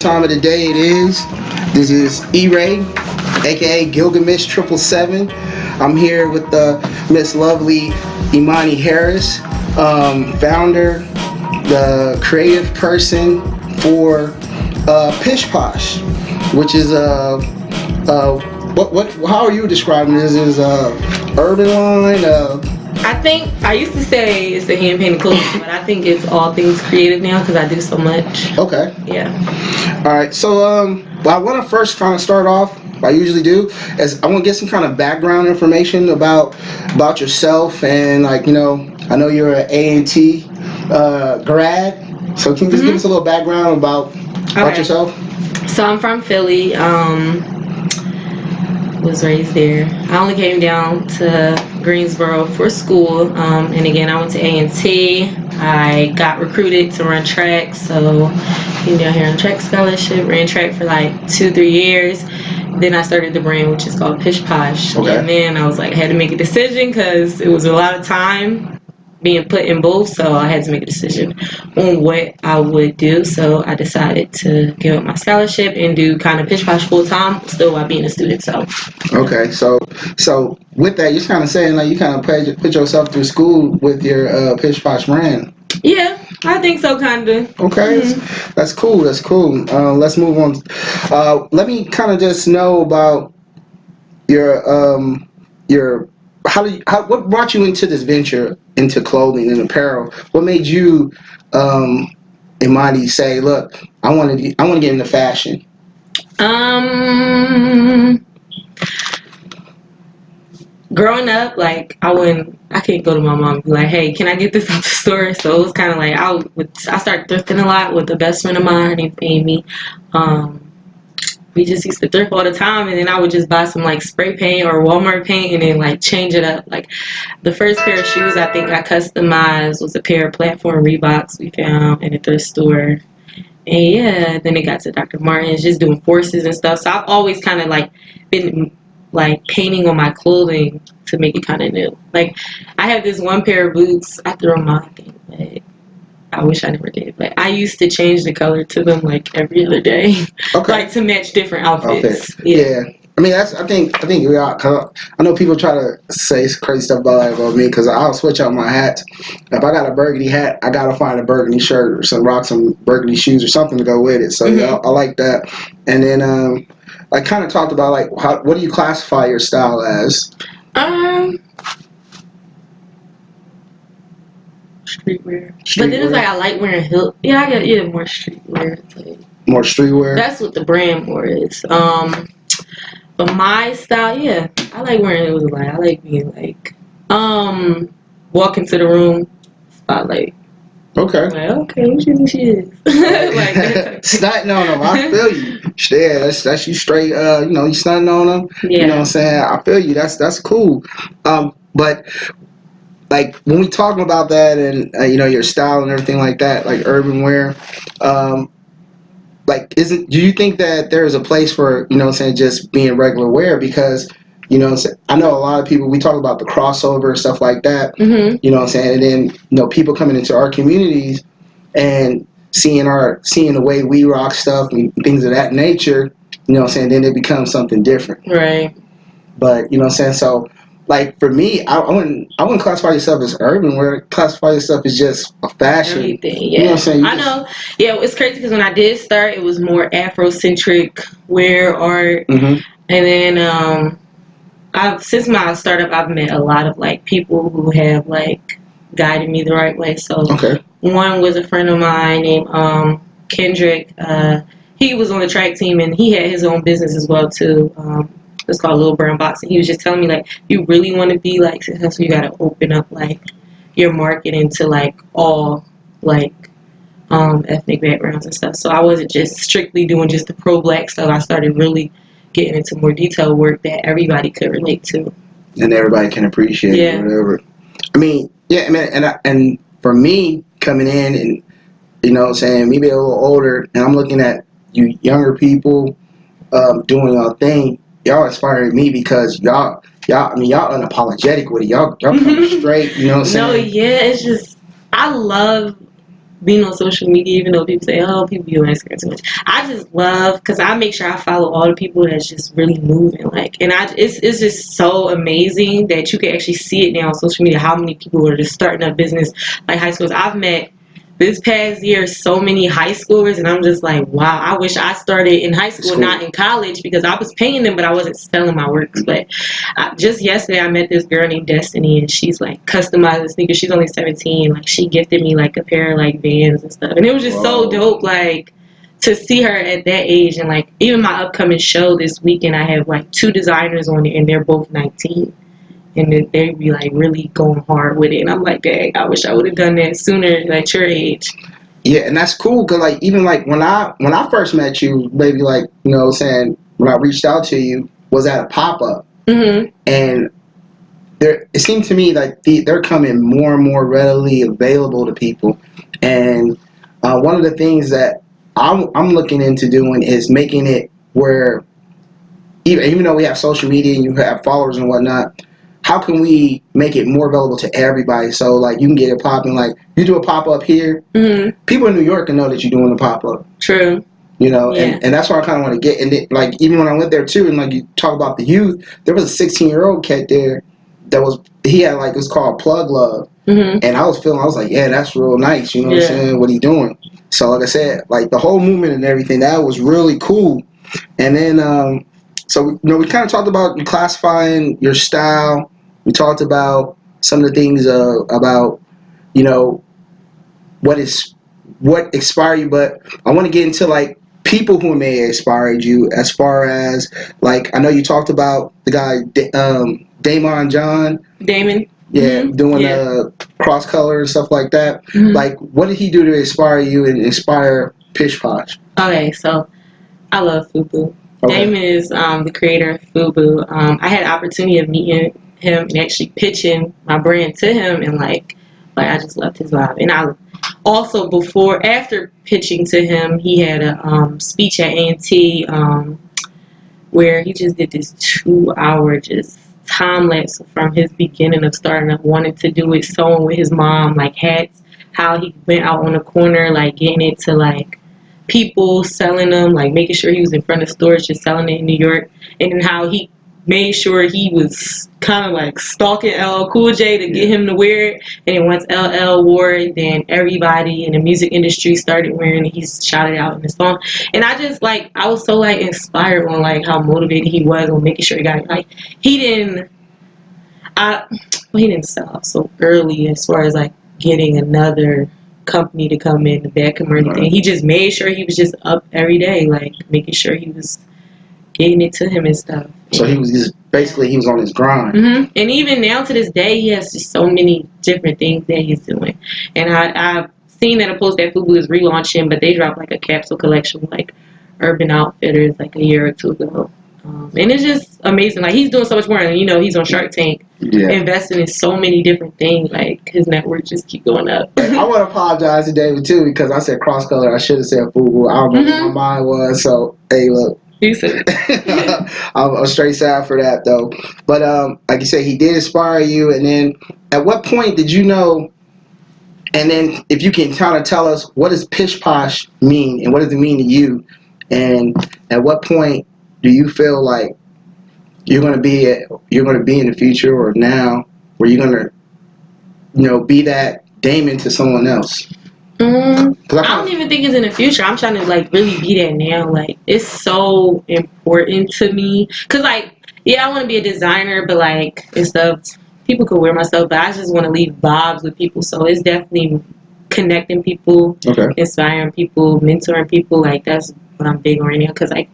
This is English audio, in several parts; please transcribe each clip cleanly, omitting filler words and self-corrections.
Time of the day it is. This is E-Ray, aka Gilgamesh 777. I'm here with Miss Lovely Emani Harris, founder, the creative person for Pish Posh, which is how are you describing this? Is urban line? I think I used to say it's the hand painted clothes, but I think it's all things creative now because I do so much. Okay. Yeah. All right. So I want to first kind of start off. I usually do is I want to get some kind of background information about yourself and I know you're an A&T grad. So can you just give us a little background about yourself? So I'm from Philly. Was raised there. I only came down to Greensboro for school, and again I went to A&T. I got recruited to run track, so came down here on track scholarship, ran track for like 2-3 years. Then I started the brand, which is called Pish Posh. Okay. And then I was like, I had to make a decision because it was a lot of time being put in both, so I had to make a decision on what I would do. So I decided to give up my scholarship and do kind of Pish Posh full time, still while being a student. So okay, so with that, you're kind of saying like you kind of put yourself through school with your Pish Posh brand. Yeah, I think so, kind of. Okay, that's cool. That's cool. Let's move on. Let me kind of just know about your what brought you into this venture into clothing and apparel? What made you, Emani, say, look, I want to get into fashion? Growing up, like I can't go to my mom and be like, hey, can I get this out the store? So it was kind of like I started thrifting a lot with the best friend of mine. Her name's Amy. We just used to thrift all the time, and then I would just buy some like spray paint or Walmart paint and then like change it up. Like the first pair of shoes I think I customized was a pair of platform Reeboks we found in a thrift store. And yeah, then it got to Dr. Martens, just doing forces and stuff. So I've always kind of like been like painting on my clothing to make it kind of new. Like I have this one pair of boots I threw on my thing, but I wish I never did, but I used to change the color to them like every other day, like to match different outfits. Yeah. I mean, I think we are. Cause I know people try to say crazy stuff about me because I'll switch out my hats. If I got a burgundy hat, I gotta find a burgundy shirt or rock some burgundy shoes or something to go with it. So yeah, I like that. And then I kind of talked about like what do you classify your style as? Streetwear. But then it's like I like wearing heels. Yeah, I got more streetwear. Like, more streetwear? That's what the brand more is. But my style, yeah, I like wearing heels a lot. I like being like, walk into the room, spotlight. Okay. Like, okay, what you think she is? Like, no, I feel you. Yeah, that's you straight. You stunting on them. Yeah. You know what I'm saying? I feel you. That's cool. But like when we talk about that and your style and everything like that, like urban wear, like do you think that there's a place for just being regular wear? Because I know a lot of people, we talk about the crossover and stuff like that. You know what I'm saying? And then people coming into our communities and seeing the way we rock stuff and things of that nature. You know what I'm saying? Then it becomes something different. Right. But you know what I'm saying? So. Like for me, I wouldn't classify yourself as urban. Where classify yourself as just a fashion. Everything, yeah. You know what I'm saying? I know. Yeah, it's crazy because when I did start, it was more Afrocentric wear art, and then since my startup, I've met a lot of like people who have like guided me the right way. So one was a friend of mine named Kendrick. He was on the track team and he had his own business as well too. It's called Little Brown Box, and he was just telling me like, if you really want to be like successful, you got to open up like your marketing to like all like ethnic backgrounds and stuff. So I wasn't just strictly doing just the pro black stuff. I started really getting into more detailed work that everybody could relate to, and everybody can appreciate it or whatever. I mean, and for me coming in and maybe a little older, and I'm looking at you younger people doing your thing. Y'all inspiring me because y'all unapologetic with it. Y'all come straight, you know what I'm saying? No, yeah, it's just I love being on social media, even though people say, oh, people be on Instagram too much. I just love, because I make sure I follow all the people that's just really moving. Like, and it's just so amazing that you can actually see it now on social media, how many people are just starting up business, like high schools. I've met this past year so many high schoolers, and I'm just like, wow, I wish I started in high school, not in college, because I was paying them, but I wasn't selling my works. But just yesterday, I met this girl named Destiny, and she's like customizing sneakers. She's only 17. Like, she gifted me like a pair of like Vans and stuff, and it was just so dope. Like, to see her at that age, and like even my upcoming show this weekend, I have like 2 designers on it, and they're both 19. And then they be like really going hard with it, and I'm like, dang, I wish I would have done that sooner at your age. Yeah, and that's cool because like even like when I first met you, maybe like saying when I reached out to you was at a pop up, and it seemed to me like they're coming more and more readily available to people, and one of the things that I'm looking into doing is making it where even though we have social media and you have followers and whatnot, how can we make it more available to everybody? So like you can get it popping. Like you do a pop up here, people in New York can know that you're doing a pop up. True. And that's where I kind of want to get. And like even when I went there too, and like you talk about the youth, there was a 16-year-old cat there that he had like it was called Plug Love, and I was like, yeah, that's real nice. You know what I'm saying? What he doing? So like I said, like the whole movement and everything, that was really cool. And then so we kind of talked about classifying your style. We talked about some of the things about what inspired you, but I want to get into like people who may have inspired you. As far as like I know you talked about the guy Damon John. Damon. Doing cross color and stuff like that. Like what did he do to inspire you and inspire Pish Posh? Okay, so I love Fubu. Okay. Damon is the creator of Fubu. I had the opportunity of meeting him and actually pitching my brand to him, and like I just loved his vibe. And I also after pitching to him, he had a speech at A&T where he just did this 2-hour just time lapse from his beginning of starting up, wanting to do it, sewing with his mom, like hats, how he went out on the corner, like getting it to like people, selling them, like making sure he was in front of stores just selling it in New York, and then how he made sure he was kind of like stalking LL Cool J to get him to wear it, and then once LL wore it, then everybody in the music industry started wearing it. He shouted out in the song, and I just like I was so like inspired on like how motivated he was on making sure he got it. Like he didn't sell out so early as far as like getting another company to come in to back him or anything. He just made sure he was just up every day, like making sure he was getting it to him and stuff. So he was just basically he was on his grind. And even now to this day, he has just so many different things that he's doing. And I've seen that a post that Fubu is relaunching, but they dropped like a capsule collection with like Urban Outfitters like a year or 2 ago. And it's just amazing. Like he's doing so much more. And he's on Shark Tank, investing in so many different things. Like his network just keep going up. I want to apologize to David too because I said cross color. I should have said Fubu. I don't know what my mind was. So hey, look. I'm straight sad for that though. But like you said, he did inspire you. And then at what point did you know? And then if you can kind of tell us what does Pish Posh mean and what does it mean to you? And at what point do you feel like you're going to be in the future or now where you're going to be that Damon to someone else? I don't even think it's in the future. I'm trying to like really be that now. Like it's so important to me because like I want to be a designer, but like and stuff. People could wear my stuff, but I just want to leave vibes with people. So it's definitely connecting people, inspiring people, mentoring people. Like that's what I'm big on right now. Because like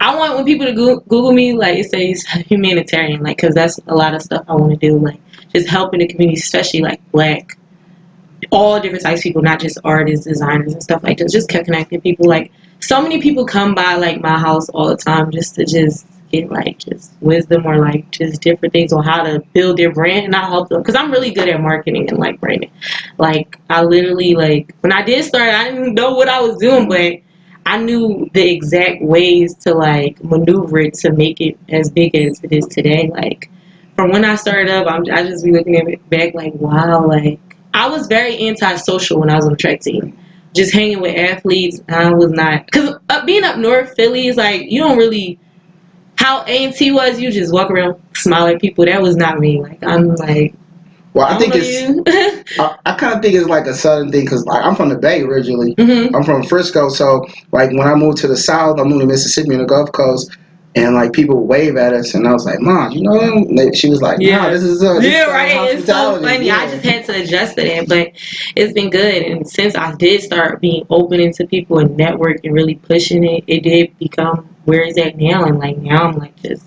I want when people to Google me, like it says humanitarian, like because that's a lot of stuff I want to do. Like just helping the community, especially like Black. All different types of people, not just artists, designers, and stuff like that. Just kept connecting people. Like so many people come by like my house all the time just to just get like just wisdom or like just different things on how to build their brand, and I help them because I'm really good at marketing and like branding. Like I literally like when I did start, I didn't know what I was doing, but I knew the exact ways to like maneuver it to make it as big as it is today. Like from when I started up, I just be looking at it back like wow, like. I was very antisocial when I was on the track team. just hanging with athletes, I was not, because being up north, Philly is like, you don't really, how A&T was, you just walk around, smile at people. That was not me. Like, I'm like, Well, I I don't think know it's. you. I kind of think it's like a southern thing because like I'm from the Bay originally. Mm-hmm. I'm from Frisco, so like when I moved to the South, I moved to Mississippi on the Gulf Coast, and like people would wave at us, and I was like, "Mom, you know them?" She was like, "No, Yeah. this is Yeah, Southern right. It's so hospitality." funny. I Yeah, just had to adjust to that, but it's been good. And since I did start being open into people and network and really pushing it, it did become where it's at now. And like now I'm like just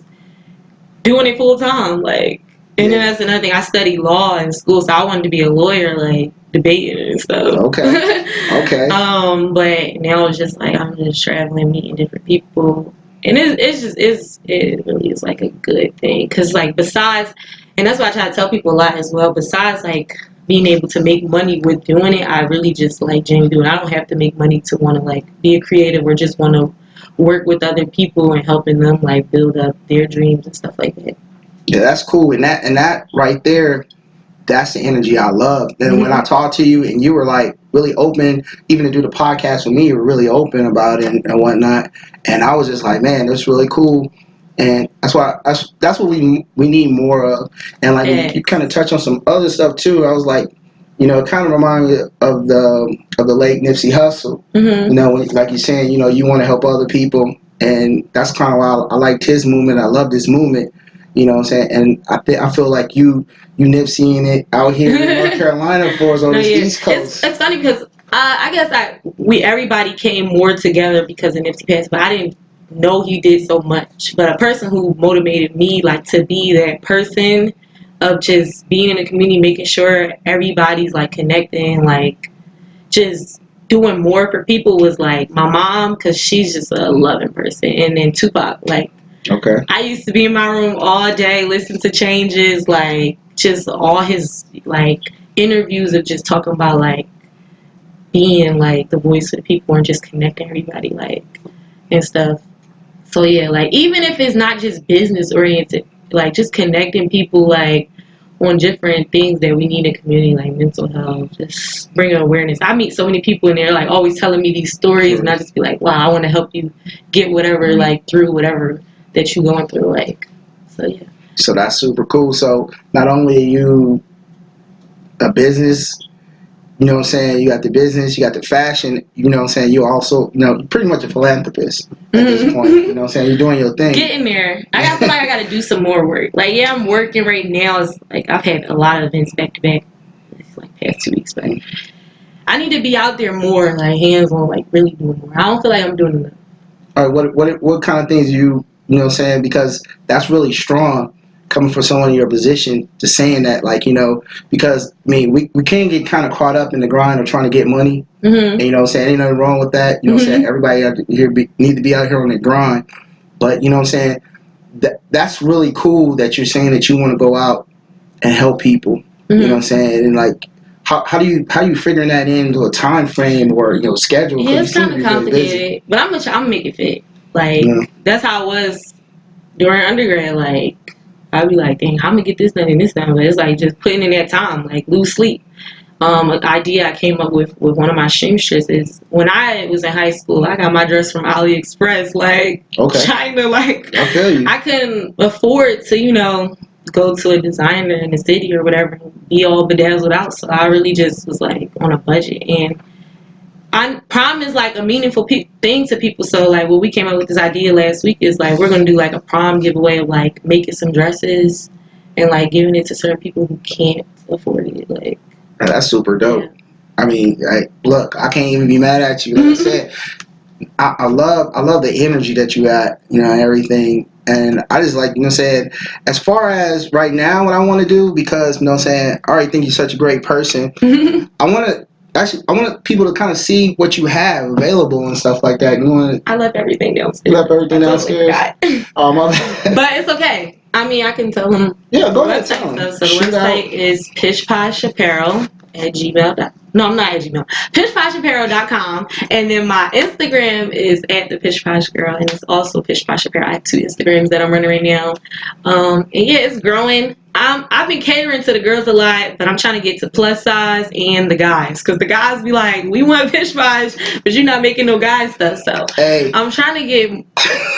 doing it full time. Like, and then yeah. that's another thing. I studied law in school, so I wanted to be a lawyer, like debating and stuff. Okay, okay. But now it's just like I'm just traveling, meeting different people, and it really is like a good thing because like besides, and that's why I try to tell people a lot as well. Besides like being able to make money with doing it, I really just like genuinely doing it. I don't have to make money to want to like be a creative or just want to work with other people and helping them like build up their dreams and stuff like that. Yeah, that's cool, and that right there, that's the energy I love. And when I Mm-hmm. talked to you and you were like really open, even to do the podcast with me, you were really open about it and whatnot. And I was just like, man, that's really cool. And that's what we need more of. And like when you kind of touch on some other stuff too, I was like, it kind of reminded me of the late Nipsey Hussle. Mm-hmm. Like you're saying, you want to help other people, and that's kind of why I liked his movement. I love this movement. You know what I'm saying? And I feel like you Nipseying it out here in North Carolina for us on No, this yeah, East Coast. it's funny because I guess everybody came more together because of Nipsey passed, but I didn't know he did so much. But a person who motivated me like to be that person of just being in the community, making sure everybody's like connecting, like just doing more for people was like my mom because she's just a loving person, and then Tupac. Like Okay. I used to be in my room all day, listen to changes, like just all his like interviews of just talking about like being like the voice for the people and just connecting everybody like and stuff. So yeah, like even if it's not just business oriented, like just connecting people like on different things that we need in community, like mental health, just bringing awareness. I meet so many people and they're like always telling me these stories, and I just be like, wow, I want to help you get whatever like through whatever that you're going through, like. So yeah. So that's super cool. So not only are you a business, you know what I'm saying, you got the business, you got the fashion, you know what I'm saying, you also, pretty much a philanthropist at this point. You know what I'm saying, you're doing your thing. Getting there. I feel like I got to do some more work. Like, yeah, I'm working right now. It's like I've had a lot of events back to back. It's like past 2 weeks, but I need to be out there more, like hands on, like really doing more. I don't feel like I'm doing enough. All right, what kind of things you know what I'm saying, because that's really strong coming from someone in your position to saying that, like, because I mean we can get kind of caught up in the grind of trying to get money. Mm-hmm. And you know what I'm saying, ain't nothing wrong with that. You know what I'm saying, everybody out here need to be out here on the grind. But you know what I'm saying, that's really cool that you're saying that you want to go out and help people. Mm-hmm. You know what I'm saying, and like how do you figuring that into a time frame or schedule? Yeah, it's kind of complicated, but I'm gonna make it fit. Like that's how it was during undergrad. Like I'd be like, dang, I'm gonna get this done and this done, but it's like just putting in that time, like lose sleep. An idea I came up with one of my seamstresses is when I was in high school, I got my dress from AliExpress, like China, like I feel you. I couldn't afford to, go to a designer in the city or whatever and be all bedazzled out. So I really just was like on a budget, and prom is like a meaningful thing to people. So like what we came up with this idea last week is like we're gonna do like a prom giveaway of like making some dresses and like giving it to certain people who can't afford it, like. That's super dope. Yeah. I mean, look, I can't even be mad at you. Like I said, I love the energy that you got, and everything. And I just like, saying, as far as right now, what I want to do, because, saying, I already think you're such a great person. I want people to kind of see what you have available and stuff like that. I left everything downstairs. You left everything downstairs? Oh, my bad. But it's okay. I mean, I can tell them. Yeah, go ahead, tell them. So the website is pishposhapparel@gmail.com. No, I'm not at Gmail. pishposhapparel.com. And then my Instagram is at the Pishposh Girl, and it's also Pishposh Apparel. I have 2 Instagrams that I'm running right now. And yeah, it's growing. I've been catering to the girls a lot, but I'm trying to get to plus size and the guys, because the guys be like, we want Pish Posh, but you're not making no guy stuff. So I'm trying to get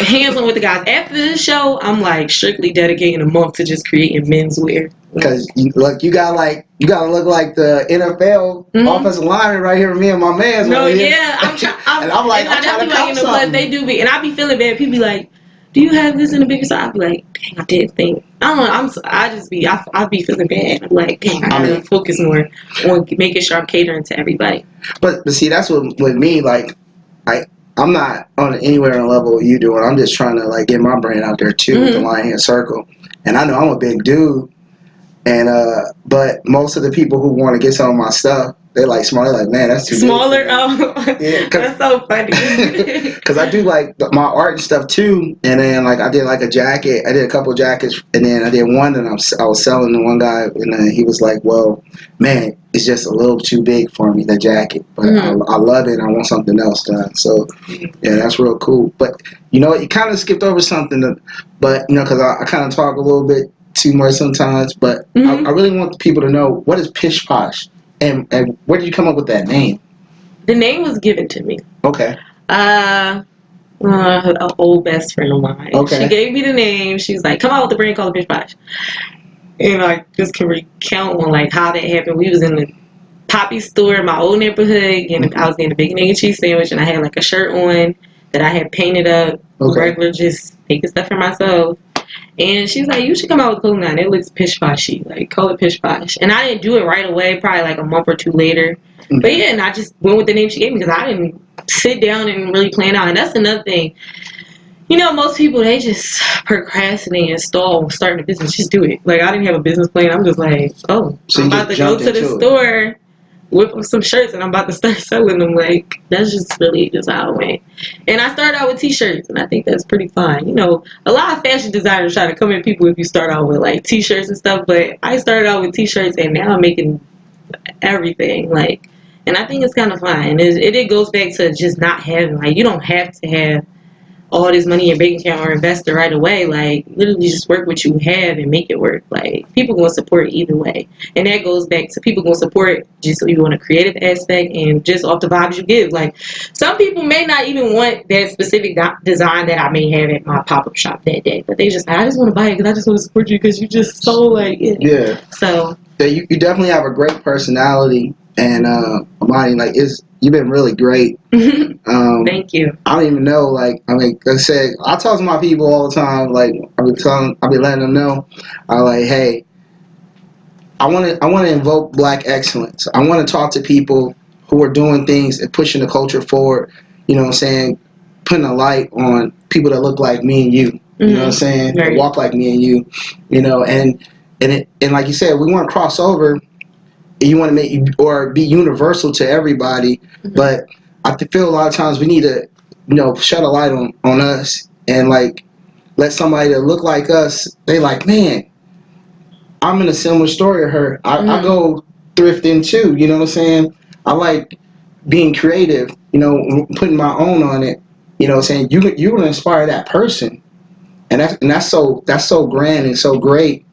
hands on with the guys. After this show, I'm like strictly dedicating a month to just creating menswear. Because you gotta look like the NFL offensive lineman right here with me and my man's. No, yeah, I'm trying. And I'm like, I'm trying to cop something. They do be, and I be feeling bad. People be like, do you have this in the bigger size? I be like, dang, I didn't think. I don't know. I be feeling bad. I'm like, dang, I gotta focus more on making sure I'm catering to everybody. But see, that's what with me, like, I'm not on anywhere on the level you doing. I'm just trying to like get my brand out there too with the Lion Hand Circle. And I know I'm a big dude, and but most of the people who want to get some of my stuff, they like smaller. They're like, man, that's too smaller. Big. Oh, yeah, that's so funny. Because I do like my art and stuff too, and then like I did like a jacket. I did a couple jackets, and then I did one, and I was selling to one guy, and then he was like, well, man, it's just a little too big for me, the jacket, but I love it, and I want something else done. So yeah, that's real cool. But you know, you kind of skipped over something, but you know, because I kind of talk a little bit too much sometimes, but I really want people to know, what is Pish Posh, and where did you come up with that name? The name was given to me. Okay. An old best friend of mine. Okay. She gave me the name. She was like, come out with a brand called Pish Posh. And I just can recount on like how that happened. We was in the Poppy store in my old neighborhood, and I was getting a bacon, egg, and cheese sandwich, and I had like a shirt on that I had painted up, regular, just making stuff for myself. And she was like, you should come out with a clothing line. It looks pish poshy. Like, call it Pish Posh. And I didn't do it right away, probably like a month or 2 later. But yeah, and I just went with the name she gave me because I didn't sit down and really plan out. And that's another thing. You know, most people, they just procrastinate and stall starting a business. Just do it. Like, I didn't have a business plan. I'm just like, oh, so I'm about to go to the store, whip up some shirts, and I'm about to start selling them. Like, that's just really just how it went. And I started out with t-shirts, and I think that's pretty fine. You know, a lot of fashion designers try to come at people if you start out with like t-shirts and stuff, but I started out with t-shirts, and now I'm making everything. Like, and I think it's kind of fun. And it goes back to just not having, like, you don't have to have all this money in your bank account or invest it right away. Like, literally just work what you have and make it work. Like, people going to support either way. And that goes back to people going to support just so you want a creative aspect and just off the vibes you give. Like, some people may not even want that specific design that I may have at my pop-up shop that day, but they just, I just want to buy it because I just want to support you because you just so like it. Yeah. So yeah, you definitely have a great personality, and Emani, like, you've been really great. Thank you. I don't even know, like I said, I talk to my people all the time. Like, I'll be letting them know, like, hey, I want to invoke Black excellence. I want to talk to people who are doing things and pushing the culture forward. You know what I'm saying? Putting a light on people that look like me and you. You know what I'm saying? That walk like me and you. You know, and like you said, we want to cross over. You want to make or be universal to everybody, but I feel a lot of times we need to, you know, shed a light on us and like let somebody that look like us. They like, man, I'm in a similar story to her. I go thrifting too. You know what I'm saying? I like being creative. You know, putting my own on it. You know what I'm saying? You want to inspire that person, and that's so grand and so great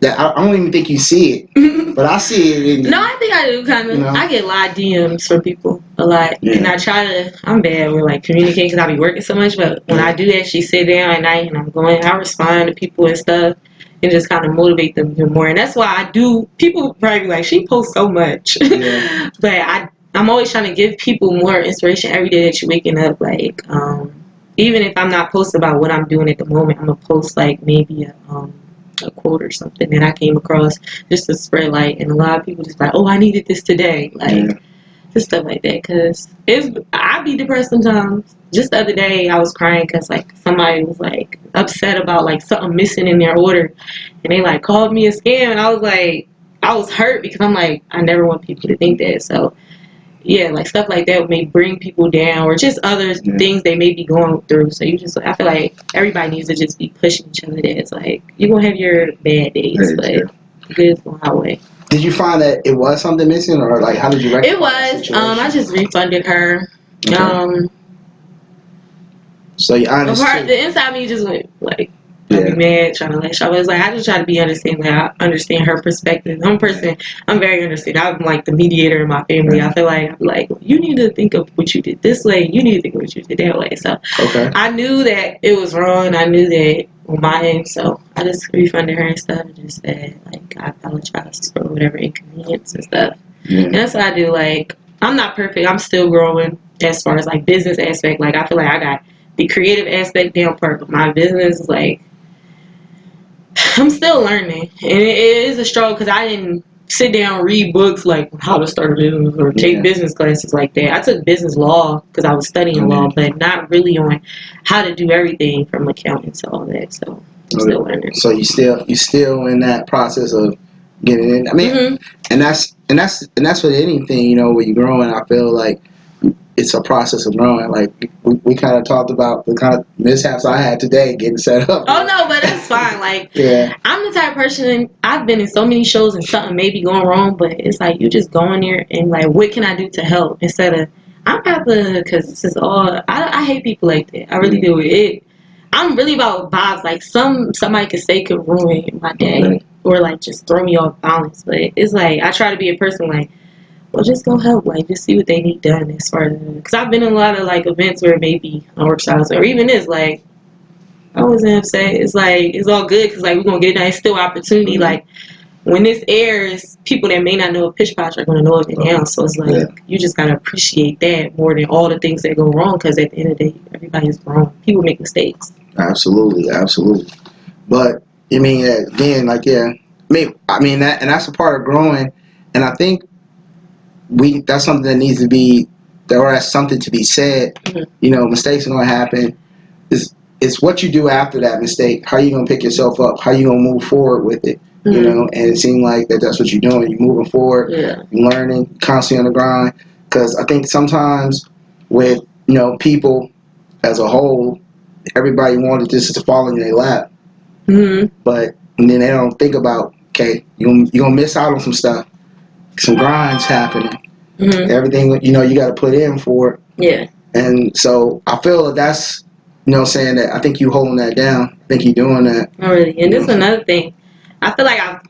that I don't even think you see it, but I see it in you. No, I think I do, kind of. You know? I get a lot of DMs from people, a lot. Yeah. And I try to, I'm bad with like communicating because I be working so much, but when I do actually sit down at night and I respond to people and stuff and just kind of motivate them even more. And that's why I do, people probably be like, she posts so much. Yeah. But I'm always trying to give people more inspiration every day that you're waking up. Like, even if I'm not posting about what I'm doing at the moment, I'm going to post like maybe a quote or something that I came across just to spread light, and a lot of people just like, oh, I needed this today, like just stuff like that, because I be depressed sometimes. Just the other day I was crying because like somebody was like upset about like something missing in their order, and they like called me a scam, and I was like, I was hurt because I'm like, I never want people to think that. So yeah, like stuff like that may bring people down, or just other things they may be going through. So I feel like everybody needs to just be pushing each other. That it's like, you're gonna have your bad days, but good is going our way. Did you find that it was something missing, or like how did you rectify It was. the I just refunded her. Okay. So you're honest too. The inside me just went like, I'd be mad, trying to lash out. I was like, I just try to be understanding. Like, I understand her perspective. I'm a person, I'm very understanding. I'm like the mediator in my family. I feel like you need to think of what you did this way. You need to think of what you did that way. So I knew that it was wrong. I knew that on my end. So I just refunded her and stuff and just said, like, I apologize for whatever inconvenience and stuff. And that's what I do. Like, I'm not perfect. I'm still growing as far as like business aspect. Like, I feel like I got the creative aspect down part, but my business is like, I'm still learning, and it is a struggle because I didn't sit down and read books like how to start a business or take business classes like that. I took business law because I was studying law, but not really on how to do everything from accounting to all that. So I'm still learning. So you still in that process of getting in. I mean, and that's with anything, you know, when you're growing. I feel like it's a process of growing. Like we kind of talked about the kind of mishaps I had today getting set up. Oh no, but it's fine. Like I'm the type of person. I've been in so many shows and something may be going wrong, but it's like you just go in there and like, what can I do to help instead of I'm about to, because this is all. I hate people like that. I really do it. I'm really about vibes. Like somebody could say could ruin my day or like just throw me off balance. But it's like I try to be a person like, well, just go help, like, just see what they need done as far as, because I've been in a lot of, like, events where maybe on workshops, or even this, like, I wasn't upset. It's like, it's all good, because, like, we're going to get it done. It's still opportunity. Like, when this airs, people that may not know a pish posh are going to know it now. So it's like, you just got to appreciate that more than all the things that go wrong, because at the end of the day, everybody's wrong. People make mistakes. Absolutely. But, I mean, again, like, I mean, that's a part of growing, and I think that's something that needs to be, or that's something to be said. You know, mistakes are going to happen. It's what you do after that mistake. How you going to pick yourself up? How you going to move forward with it? You know, and it seemed like that's what you're doing. You're moving forward. You're learning, constantly on the grind. Because I think sometimes with, you know, people as a whole, everybody wanted this to fall in their lap. But then they don't think about, okay, you're going to miss out on some stuff. Some grinds happening. Everything, you know, you got to put in for it. And so I feel that's, you know, saying that I think you holding that down. I think you doing that. Oh, really. And this is another thing. I feel like I've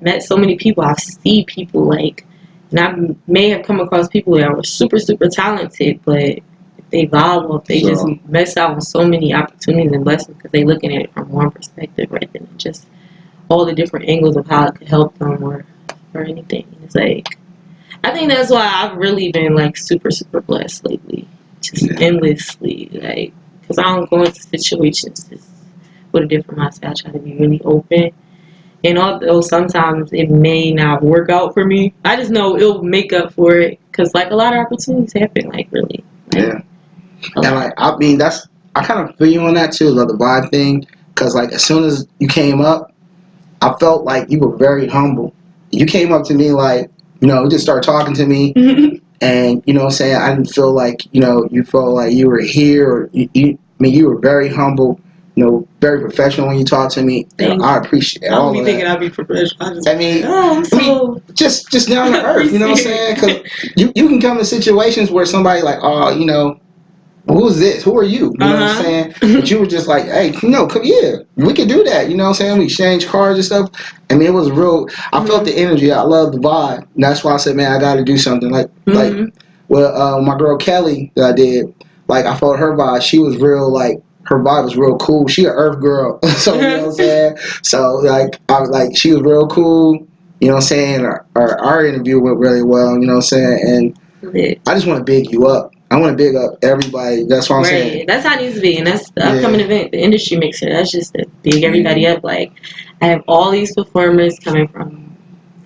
met so many people. I've seen people like, and I may have come across people that were super, super talented, but if they volatile, if they just miss out on so many opportunities and blessings because they're looking at it from one perspective rather than just all the different angles of how it could help them or anything. It's like, I think that's why I've really been like super, super blessed lately. Just endlessly. Like, because I don't go into situations just with a different mindset. I try to be really open. And although sometimes it may not work out for me, I just know it'll make up for it. Because, like, a lot of opportunities happen, like, really. Like, and, like, I mean, I kind of feel you on that, too, like, the vibe thing. Because, like, as soon as you came up, I felt like you were very humble. You came up to me, like, you know, just started talking to me. And, you know what I'm saying, I didn't feel like, you know, you felt like you were here. Or I mean, you were very humble. You know, very professional when you talk to me. And I appreciate all of that. I thinking I'd be professional. I mean, just down to earth. You know what I'm saying? Because you can come in situations where somebody like, oh, you know, who's this? Who are you? You know what I'm saying? But you were just like, hey, no, come here. We can do that. You know what I'm saying? We exchange cards and stuff. I mean, it was real. I felt the energy. I love the vibe. And that's why I said, man, I got to do something. Like, my girl Kelly that I did, like, I felt her vibe. She was real, like, her vibe was real cool. She an earth girl. So, you know what I'm saying? So, like, I was like, she was real cool. You know what I'm saying? Our interview went really well. You know what I'm saying? And I just want to big you up. I want to big up everybody. That's what I'm saying. That's how it needs to be. And that's the upcoming event, the industry mixer. That's just to big everybody up. Like, I have all these performers coming from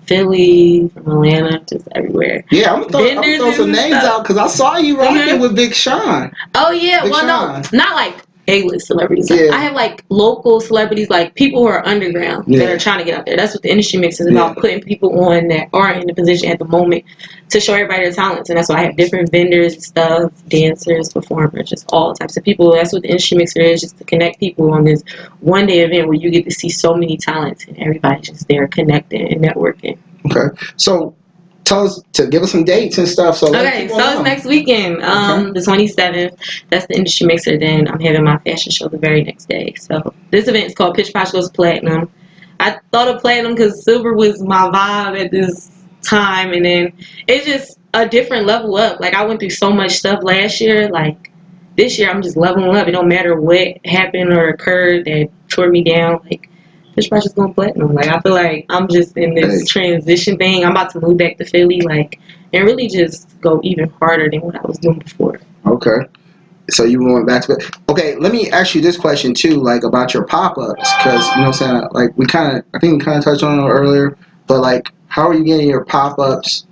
Philly, from Atlanta, just everywhere. Yeah, I'm going to throw some names out because I saw you rocking with Big Sean. Oh, yeah. Big Sean. No, not like A-list celebrities. I have like local celebrities, like people who are underground that are trying to get out there. That's what the industry mix is about, putting people on that aren't in the position at the moment to show everybody their talents. And that's why I have different vendors and stuff, dancers, performers, just all types of people. That's what the industry mixer is, just to connect people on this one day event where you get to see so many talents and everybody's just there connecting and networking. Okay. So give us some dates and stuff. So okay, so it's next weekend, the 27th. That's the industry mixer. Then I'm having my fashion show the very next day. So this event is called Pitch Posh Goes Platinum. I thought of platinum because silver was my vibe at this time, and then it's just a different level up. Like I went through so much stuff last year. Like this year, I'm just leveling up. It don't matter what happened or occurred that tore me down. Like Pitch Posh is going platinum. Like I feel like I'm just in this transition thing. I'm about to move back to Philly, like, and really just go even harder than what I was doing before. Okay. So you went back to it. Okay, let me ask you this question too, like about your pop-ups, because you know what I'm saying, like I think we kind of touched on it earlier, but like, how are you getting your pop-ups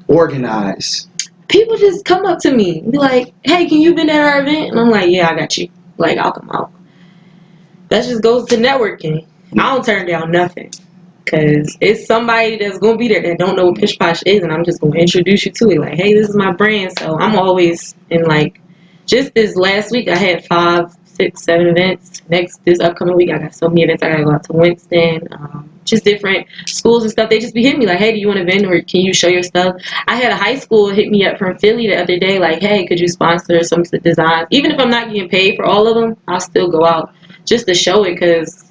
organized? People just come up to me and be like, "Hey, can you been at our event?" And I'm like, "Yeah, I got you. Like, I'll come out." That just goes to networking. I don't turn down nothing. Because it's somebody that's going to be there that don't know what Pish Posh is, and I'm just going to introduce you to it. Like, hey, this is my brand. So I'm always in, like, just this last week, I had 5, 6, 7 events. This upcoming week, I got so many events. I got to go out to Winston, just different schools and stuff. They just be hitting me like, hey, do you want to event or can you show your stuff? I had a high school hit me up from Philly the other day, like, hey, could you sponsor some designs? Even if I'm not getting paid for all of them, I'll still go out just to show it because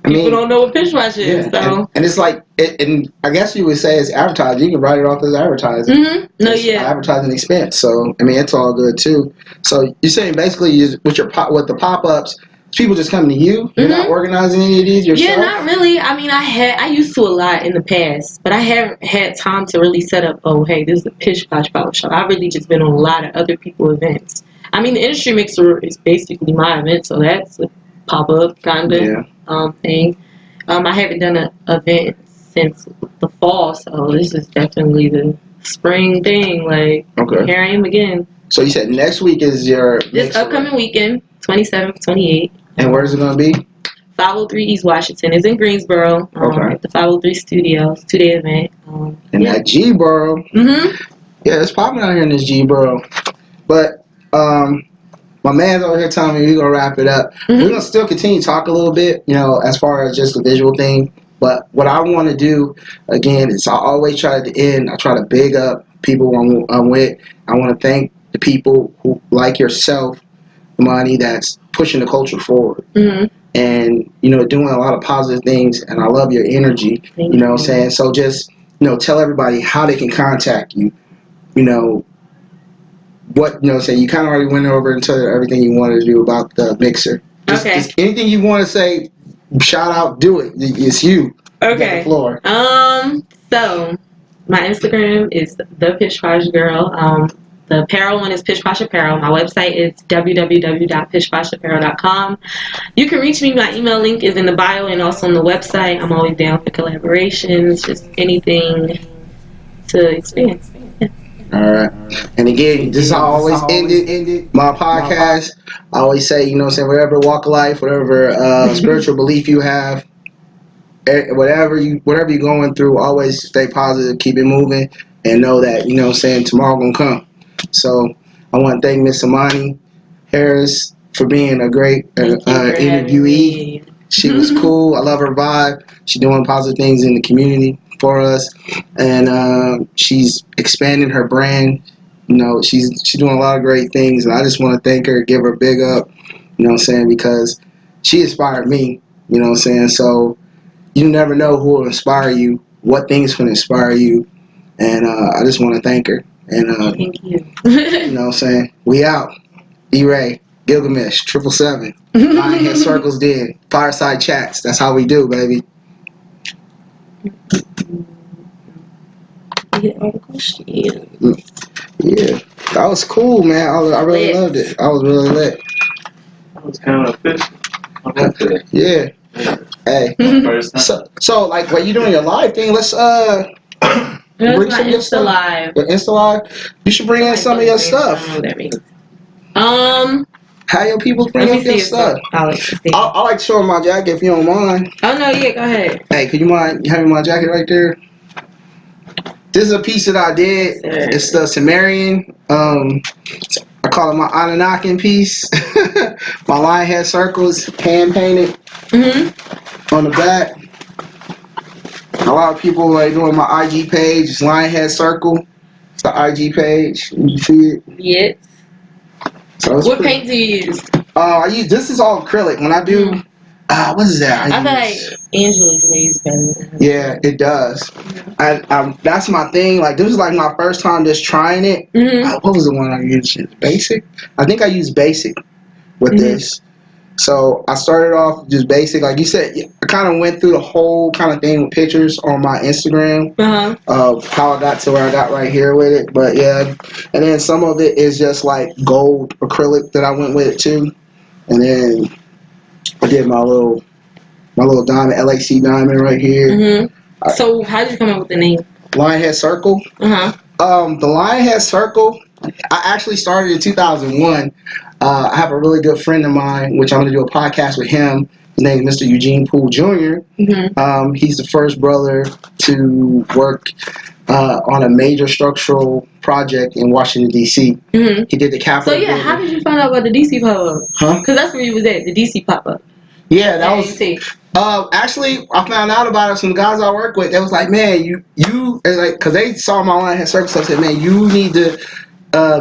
people don't know what Pish Posh is. Yeah, so. and it's like, and I guess you would say it's advertising. You can write it off as advertising. Mm-hmm. No, it's yeah. Advertising expense. So I mean, it's all good too. So you're saying basically, with the pop-ups, people just coming to you. You're not organizing any of these yourself. Yeah, not really. I mean, I used to a lot in the past, but I haven't had time to really set up. Oh, hey, this is a Pish Posh Power Show. I've really just been on a lot of other people's events. I mean, the industry mixer is basically my event, so that's a pop-up kind of thing. I haven't done an event since the fall, so this is definitely the spring thing. Like, here I am again. So you said next week is your this upcoming weekend, 27th, 28th. And where's it gonna be? 503 East Washington. Is in Greensboro. At the 503 Studios, 2-day event. That G-Boro. Yeah, it's popping out here in this G-Boro. But my man's over here telling me we're gonna wrap it up. We're gonna still continue to talk a little bit, you know, as far as just the visual thing. But what I want to do again is I always try at the end. I try to big up people I'm with. I want to thank the people who, like yourself, Emani, that's pushing the culture forward. And you know, doing a lot of positive things. And I love your energy. You know what I'm saying? So just, you know, tell everybody how they can contact you. You know. What, you know, say you kind of already went over into everything you wanted to do about the mixer. Just anything you want to say, shout out, do it. It's you. Okay. The floor. So my Instagram is the Pish Posh Girl. The apparel one is pishposhapparel. My website is www.pishposhapparel.com. You can reach me. My email link is in the bio and also on the website. I'm always down for collaborations, just anything to expand. All right. And again, this is how I always ended my podcast. I always say, you know what I'm saying, whatever walk of life, whatever spiritual belief you have, whatever you're going through, always stay positive, keep it moving, and know that, you know what I'm saying, tomorrow gonna come. So I want to thank Miss Emani Harris for being a great interviewee. She was cool. I love her vibe. She's doing positive things in the community for us, and she's expanding her brand. You know, she's doing a lot of great things, and I just want to thank her, give her a big up. You know what I'm saying? Because she inspired me. You know what I'm saying? So you never know who will inspire you, what things can inspire you, and I just want to thank her. And thank you. You know what I'm saying? We out. E-Ray, Gilgamesh, 777. Lionhead Circles did. Fireside Chats. That's how we do, baby. Yeah, that was cool, man. I really loved it. I was really lit. That was kind of official. Yeah. Hey. So like, what you doing your live thing? Let's bring some of your stuff. Live. Your Insta Live. You should bring in some of your stuff. How your people bring up your stuff? I like to show them my jacket if you don't mind. Oh no, yeah, go ahead. Hey, could you mind having my jacket right there? This is a piece that I did. It's the Sumerian. I call it my Anunnakin piece. My Lionhead circles, hand painted on the back. I A lot of people like doing my IG page. It's Lionhead Circle. It's the IG page. You see it? Yes. So What paint do you use? I use this is all acrylic. When I do, what is that? I feel like Angela's lays better. Yeah, it does. That's my thing. Like this was like my first time just trying it. What was the one I used? Basic. I think I used basic with this. So I started off just basic, like you said. I kind of went through the whole kind of thing with pictures on my Instagram of how I got to where I got right here with it. But yeah, and then some of it is just like gold acrylic that I went with it too. And then I did my little diamond, LAC diamond right here. So how did you come up with the name? Lionhead Circle. The Lionhead Circle, I actually started in 2001. I have a really good friend of mine, which I'm going to do a podcast with him. His name is Mr. Eugene Poole Jr. He's the first brother to work on a major structural project in Washington, D.C. He did the Capitol. So, yeah, how did you find out about the D.C. pop-up? Because that's where you was at, the D.C. pop-up. Yeah, that was... actually, I found out about it. Some guys I work with, they was like, man, you like, because they saw my Lionhead Circle stuff, said, man, you need to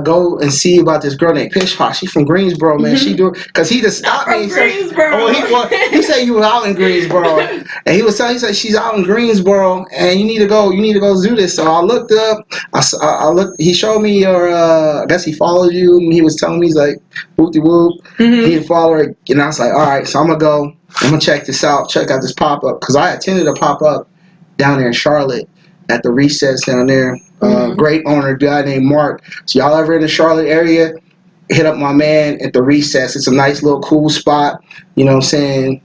go and see about this girl named Pishposh. She's from Greensboro, man. She do because he just stopped me. He said you were out in Greensboro, and he was telling. He said she's out in Greensboro, and you need to go. You need to go do this. So I looked up. I looked. He showed me your. I guess he followed you, and he was telling me he's like whoop de whoop. He followed her, and I was like, all right. So I'm gonna go. I'm gonna check this out. Check out this pop up because I attended a pop up down there in Charlotte at the Recess down there. Great owner, guy named Mark. So y'all ever in the Charlotte area, hit up my man at the Recess. It's a nice little cool spot. You know what I'm saying?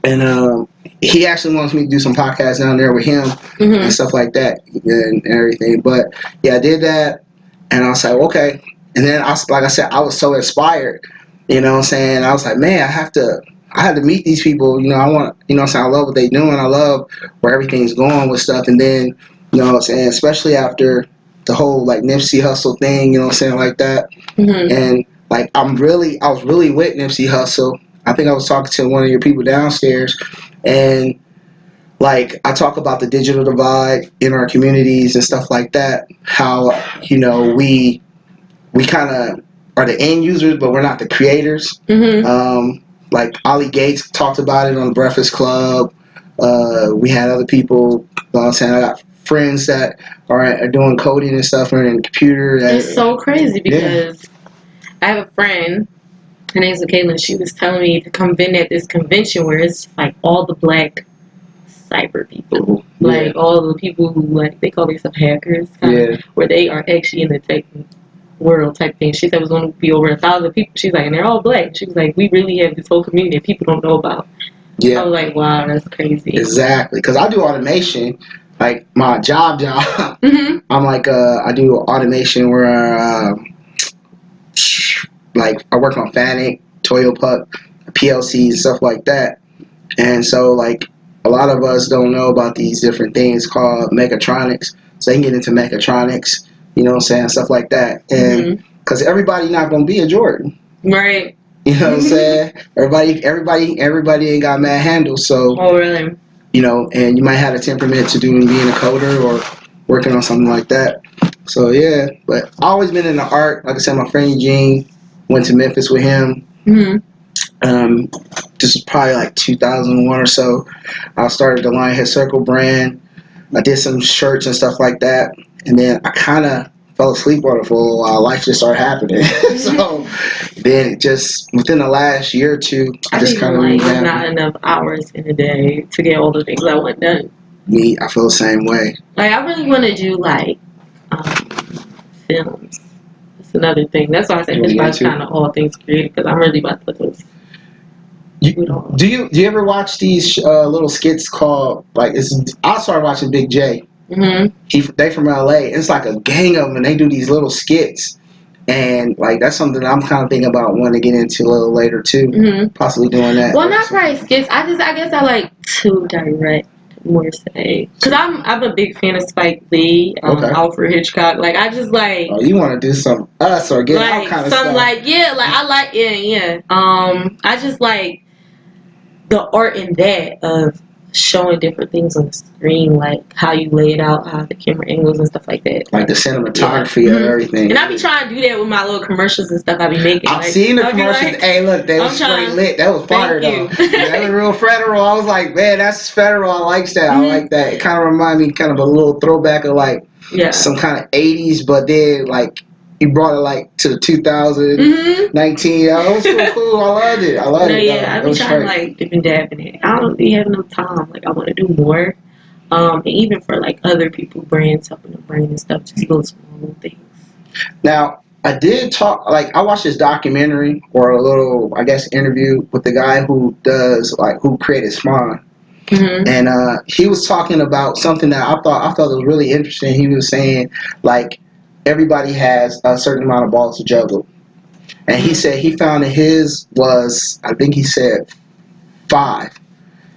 And he actually wants me to do some podcasts down there with him and stuff like that and everything. But yeah, I did that, and I was like, okay. And then like I said, I was so inspired. You know what I'm saying? I was like, man, I had to meet these people. You know, I want. You know what I'm saying? I love what they doing. I love where everything's going with stuff. And then, you know what I'm saying, especially after the whole like Nipsey Hussle thing, you know what I'm saying, like that. And like I was really with Nipsey Hussle. I think I was talking to one of your people downstairs, and like I talk about the digital divide in our communities and stuff like that. How, you know, we kind of are the end users, but we're not the creators. Like Ollie Gates talked about it on the Breakfast Club. We had other people. You know what I'm saying, I got friends that are doing coding and stuff or in the computer. It's so crazy because I have a friend, her name's Caitlin. She was telling me to come in at this convention where it's like all the black cyber people, like all the people who like they call themselves hackers, where they are actually in the tech world type thing. She said it was going to be over 1,000 people. She's like, and they're all black. She was like, we really have this whole community that people don't know about. I was like, wow, that's crazy. Exactly, because I do automation. Like my job, I'm like I do automation where like I work on FANUC, Toyo Puck, PLCs, stuff like that. And so like a lot of us don't know about these different things called mechatronics. So they can get into mechatronics, you know what I'm saying, stuff like that. And because everybody not gonna be a Jordan, right? You know what I'm saying? Everybody ain't got mad handles. So really? You know, and you might have a temperament to being a coder or working on something like that. So yeah, but I've always been into art. Like I said, my friend Eugene, went to Memphis with him. This was probably like 2001 or so. I started the Lionhead Circle brand. I did some shirts and stuff like that, and then I kind of fell asleep on it for a little while. Life just started happening. So then just within the last year or two, I just kind of like not enough hours in a day to get all the things I want done. I feel the same way. Like I really want to do like films. That's another thing. That's why I said it's kind of all things creative because I'm really about to put those. Do you ever watch these little skits called like I started watching Big J. They from LA. It's like a gang of them, and they do these little skits, and like that's something I'm kind of thinking about wanting to get into a little later too. Possibly doing that. Well, not probably skits. I guess I like to direct more say because I'm a big fan of Spike Lee, Alfred Hitchcock. Like I just like. Oh, you want to do some Us or Get Out kind of stuff? Like I like I just like the art in that of showing different things on the screen, like how you lay it out, how the camera angles and stuff like that. Like the cinematography of everything. And I be trying to do that with my little commercials and stuff I be making. I've seen the commercials. Like, hey, look, they was straight lit. That was fire though. That was real federal. I was like, man, that's federal. I like that. I like that. It kind of reminded me kind of a little throwback of like some kind of 80s, but then like you brought it like to the 2019. That was so cool. I loved it. I loved it. Yeah, I be trying to like dip and dab in it. I don't be having no time. Like I want to do more. And even for like other people, brands, helping the brand and stuff, just little small things. Now, I did talk, like, I watched this documentary or a little, I guess, interview with the guy who does, like, who created Spawn. And he was talking about something that I thought was really interesting. He was saying, like, everybody has a certain amount of balls to juggle. And he said he found that his was, I think he said 5.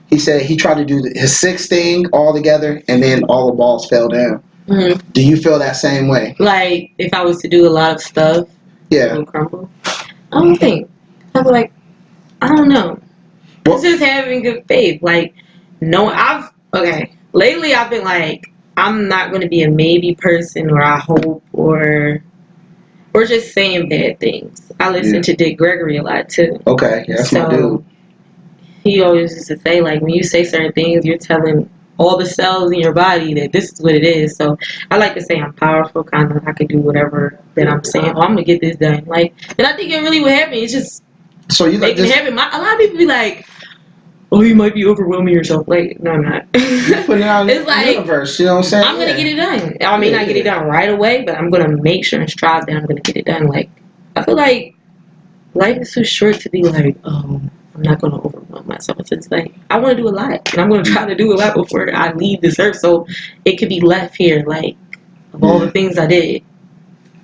He said he tried to do his 6th thing all together, and then all the balls fell down. Do you feel that same way? Like, if I was to do a lot of stuff, it would crumble? I don't think. I was like, I don't know. It's just having good faith. Like, no, lately I've been like, I'm not going to be a maybe person, or I hope, or just saying bad things. I listen to Dick Gregory a lot, too. Okay, yeah, that's my dude. He always used to say, like, when you say certain things, you're telling all the cells in your body that this is what it is. So I like to say I'm powerful, kind of. I can do whatever that I'm saying. Oh, I'm gonna get this done. Like, and I think it really would happen. It's just making it happen. A lot of people be like, "Oh, you might be overwhelming yourself." Like, no, I'm not. You're putting it out in the universe. You know what I'm saying? I'm gonna get it done. I may not get it done right away, but I'm gonna make sure and strive that I'm gonna get it done. Like, I feel like life is too short to be like, oh, I'm not going to overwhelm myself. It's like, I want to do a lot. And I'm going to try to do a lot before I leave this earth. So it could be left here, like, of all the things I did.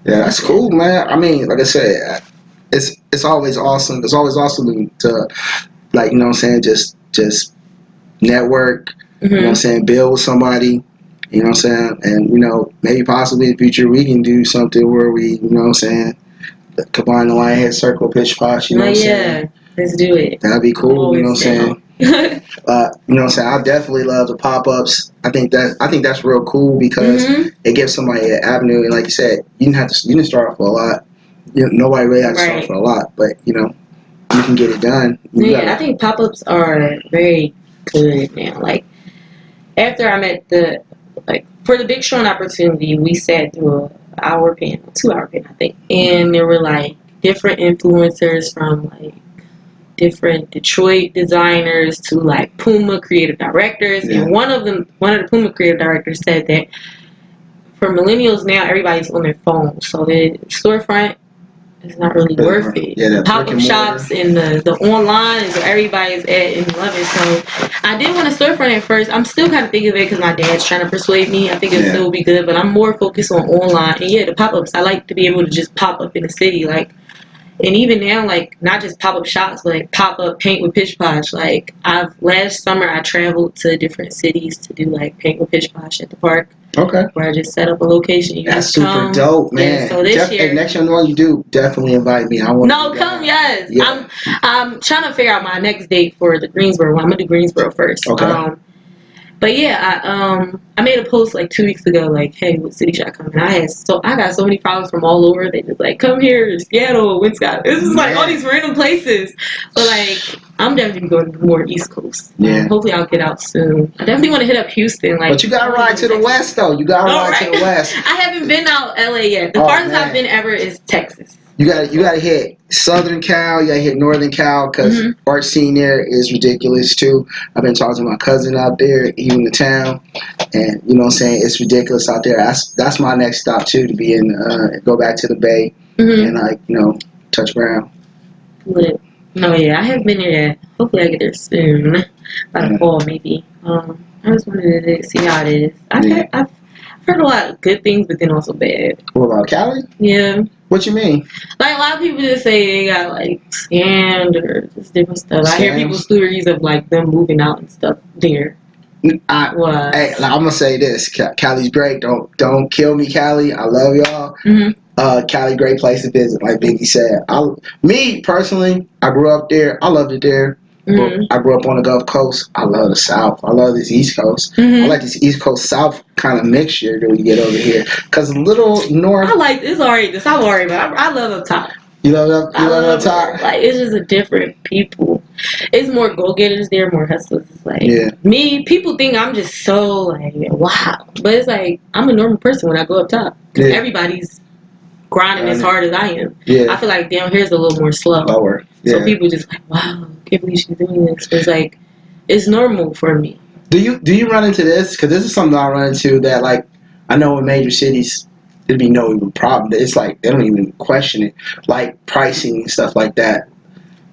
Yeah, that's cool, man. I mean, like I said, it's always awesome. It's always awesome to like, you know what I'm saying, just network, you know what I'm saying, build with somebody, you know what I'm saying, and, you know, maybe possibly in the future we can do something where we, you know what I'm saying, combine the Lionhead Circle, Pitch Posh, you know what I'm saying? Let's do it. That'd be cool, you know what I'm saying? You know what I'm saying? I definitely love the pop-ups. I think that's real cool because it gives somebody an avenue, and like you said, you didn't start off with a lot. You know, nobody really had to start off with a lot, but you know, you can get it done. I think pop-ups are very good now. Like, after I met for the Big Strong Opportunity, we sat through a 2-hour panel, I think, and there were like different influencers from like different Detroit designers to like Puma creative directors, and one of the Puma creative directors said that for millennials now everybody's on their phone, so the storefront is not really worth it. The pop-up shops and the online is where everybody's at and love it. So I did want a storefront at first. I'm still kind of thinking of it because my dad's trying to persuade me. I think it still would be good, but I'm more focused on online. And the pop-ups, I like to be able to just pop up in the city, like. And even now, like, not just pop-up shops, but like pop-up paint with Pish Posh. Like, last summer I traveled to different cities to do like paint with Pish Posh at the park. Okay. Where I just set up a location. That's super dope, man. So this year, next year you do, definitely invite me. I want. No, come, yes. Yeah. I'm trying to figure out my next date for the Greensboro one. I'm gonna do Greensboro first. Okay. But I made a post like 2 weeks ago, like, hey, what city should I come in? I got so many problems from all over. They just like, come here, Seattle, Wisconsin. This is like all these random places. But like, I'm definitely going to more East Coast. Yeah. Hopefully I'll get out soon. I definitely want to hit up Houston. Like, but you gotta ride to the west though. You gotta ride to the west. I haven't been out LA yet. The farthest I've been ever is Texas. You gotta hit Southern Cal, you gotta hit Northern Cal, because art scene there is ridiculous too. I've been talking to my cousin out there, he in the town, and you know what I'm saying, it's ridiculous out there. That's my next stop too, to be in, go back to the Bay and like, you know, touch ground. No, I haven't been there yet. Hopefully I get there soon, by the fall maybe. I just wanted to see how it is. I've heard a lot of good things, but then also bad. What about Cali? Yeah. What you mean? Like, a lot of people just say they got like scammed or just different stuff. I hear people's stories of like them moving out and stuff there. Hey, I'm gonna say this: Cali's great. Don't kill me, Cali. I love y'all. Cali, great place to visit. Like Biggie said. Me personally, I grew up there. I loved it there. I grew up on the Gulf Coast. I love the South. I love this East Coast. I like this East Coast South kind of mixture that we get over here. Because a little north. I like it's alright. The South alright, but I love up top. You love up top? Like it's just a different people. It's more go getters. They're more hustlers. It's like me. People think I'm just so like wow, but it's like I'm a normal person when I go up top. Because everybody's grinding as hard as I am. I feel like down here's a little more slow. Lower. So people just like, wow, I can't believe she's doing this. But it's like, it's normal for me. Do you run into this? Because this is something I run into that like, I know in major cities, there'd be no even problem. It's like, they don't even question it. Like pricing and stuff like that.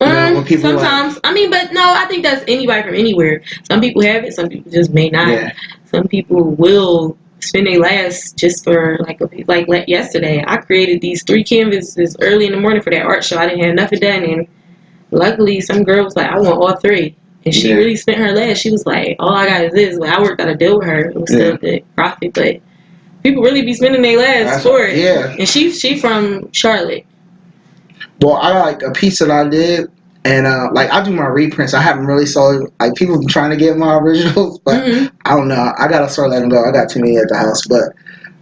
You know, when people sometimes. I mean, but no, I think that's anybody from anywhere. Some people have it. Some people just may not. Yeah. Some people will spend their last just for like yesterday. I created these 3 canvases early in the morning for that art show. I didn't have nothing done, and luckily some girl was like, I want all 3, and she really spent her last. She was like, all I got is this. Like I worked out a deal with her. It was still good profit, but people really be spending their last for it. Yeah, and she from Charlotte. Well, I like a piece that I did. And like I do my reprints. I haven't really sold like people been trying to get my originals, but I don't know. I gotta start letting go. I got too many at the house, but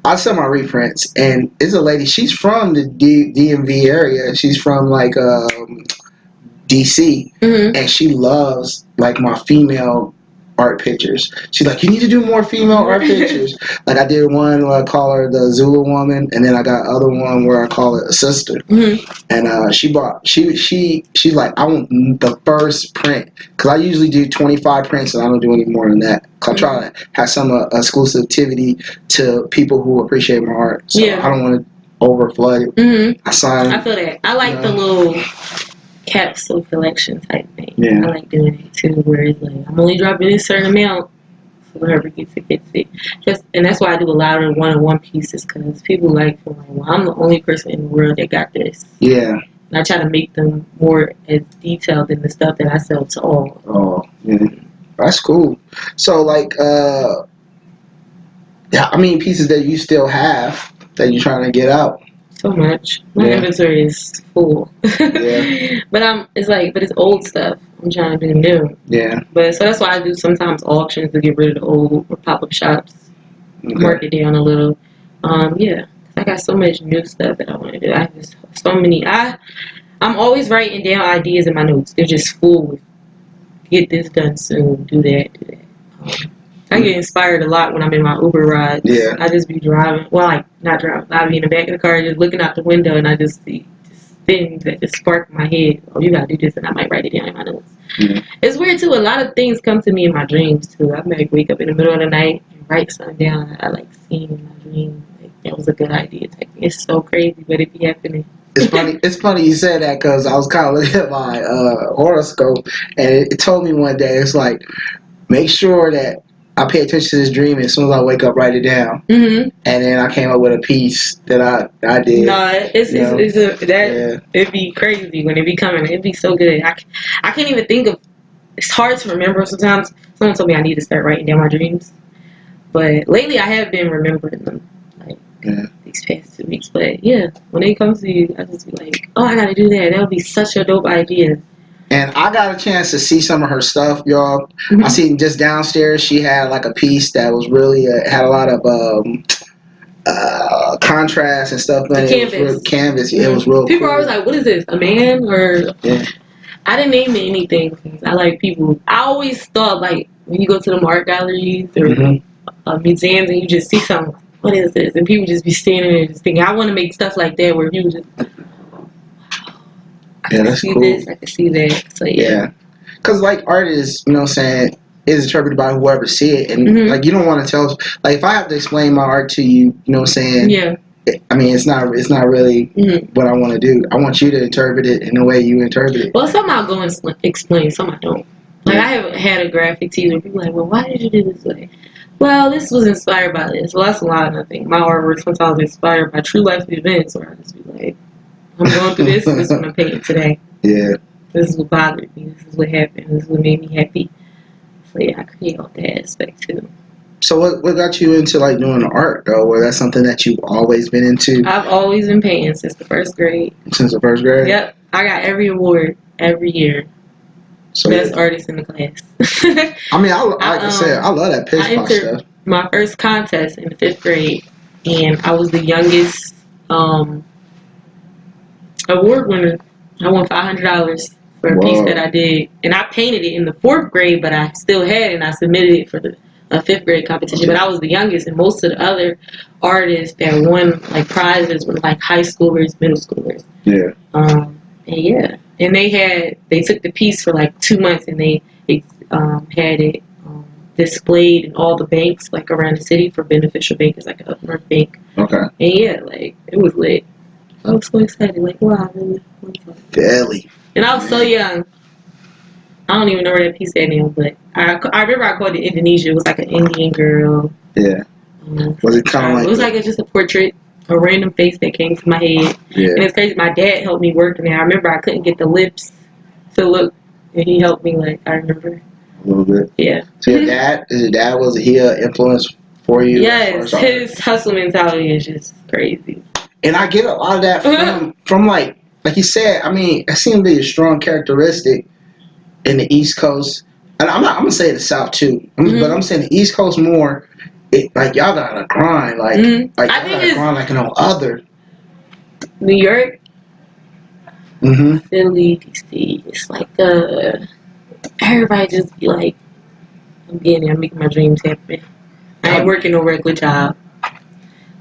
I sell my reprints. And it's a lady. She's from the DMV area. She's from like DC, and she loves like my female art pictures. She's like, you need to do more female art pictures. Like I did one where I call her the Zulu woman, and then I got other one where I call it a sister. And she's like, I want the first print, because I usually do 25 prints and I don't do any more than that. I try to have some exclusivity to people who appreciate my art, so I don't want to overflood it. I feel that. I like the little capsule collection type thing. I like doing it too, where it's like I'm only dropping this certain amount, so whoever gets it gets it. And that's why I do a lot of one-on-one pieces, because people like feel like, well, I'm the only person in the world that got this. And I try to make them more as detailed than the stuff that I sell to all. Oh, yeah, that's cool. So like, how many pieces that you still have that you're trying to get out? So much. My inventory is full. But it's old stuff. I'm trying to do new. But so that's why I do sometimes auctions to get rid of the old, or pop-up shops. Mark it down a little. I got so much new stuff that I want to do. I have just so many. I'm always writing down ideas in my notes. They're just full with get this done soon, do that. I get inspired a lot when I'm in my Uber rides. I just be driving. Well, like, not driving. I be in the back of the car just looking out the window, and I just see things that just spark in my head. Oh, you gotta do this, and I might write it down in my notes. It's weird, too. A lot of things come to me in my dreams, too. I might wake up in the middle of the night and write something down I like seeing in my dream. Like, that was a good idea. It's so crazy, but it be happening. It's funny you said that, because I was kind of looking at my horoscope, and it told me one day, it's like, make sure that I pay attention to this dream, and as soon as I wake up, write it down. And then I came up with a piece that I did. No, it'd be crazy when it be coming. It'd be so good. I can't even think of. It's hard to remember sometimes. Someone told me I need to start writing down my dreams, but lately I have been remembering them, like these past 2 weeks. But when they come to you, I just be like, oh, I gotta do that. That would be such a dope idea. And I got a chance to see some of her stuff, y'all. I seen just downstairs, she had like a piece that was really, had a lot of contrast and stuff. The canvas. Canvas, it was real People cool. are always like, what is this, a man? Or I didn't name it anything. I like people. I always thought, like, when you go to the art galleries or museums and you just see something, what is this? And people just be standing there just thinking, I want to make stuff like that where people just... I can see this, I can see that. So because like art is, you know what I'm saying, is interpreted by whoever see it, and like you don't want to tell, like if I have to explain my art to you, you know what I'm saying, I mean it's not really what I want to do. I want you to interpret it in the way you interpret it. Well, some I'll go and explain, some I don't. Like I have had a graphic teaser, people are like, well, why did you do this way? Well, this was inspired by this. Well, that's a lot of nothing. My artwork sometimes is inspired by true life events, where I just be like, I'm going through this, and this is what I'm painting today. This is what bothered me. This is what happened. This is what made me happy. So I create all that aspect too. So what got you into like doing art though? Or that's something that you've always been into? I've always been painting since the first grade. Since the first grade? Yep. I got every award every year. So Best artist in the class. I mean, like I said, I love that pish I posh entered stuff. my first contest in the 5th grade, and I was the youngest award winner. I won $500 for a piece that I did, and I painted it in the 4th grade, but I still had it, and I submitted it for the 5th grade competition. But I was the youngest, and most of the other artists that won like prizes were like high schoolers, middle schoolers. Yeah. And they took the piece for like 2 months, and they had it displayed in all the banks like around the city for beneficial bankers, like Up North Bank. Okay. And yeah, like it was lit. I was so excited, like wow, really. Philly. And I was so young. I don't even know where that piece at now, but I remember I called it Indonesia. It was like an Indian girl. Yeah. Was it kind of like? It was like just a portrait, a random face that came to my head. Yeah. And it's crazy. My dad helped me work in there. I remember I couldn't get the lips to look, and he helped me. Like I remember. A little bit. Yeah. So your dad was he an influence for you? Yes, his hustle mentality is just crazy. And I get a lot of that from like you said. I mean, it seems to be a strong characteristic in the East Coast, and I'm gonna say the South too, but I'm saying the East Coast more. Like y'all gotta grind, like y'all gotta grind like no other. New York, Philly, DC. It's like everybody just be like, I'm getting there, I'm making my dreams happen. I ain't working no regular job.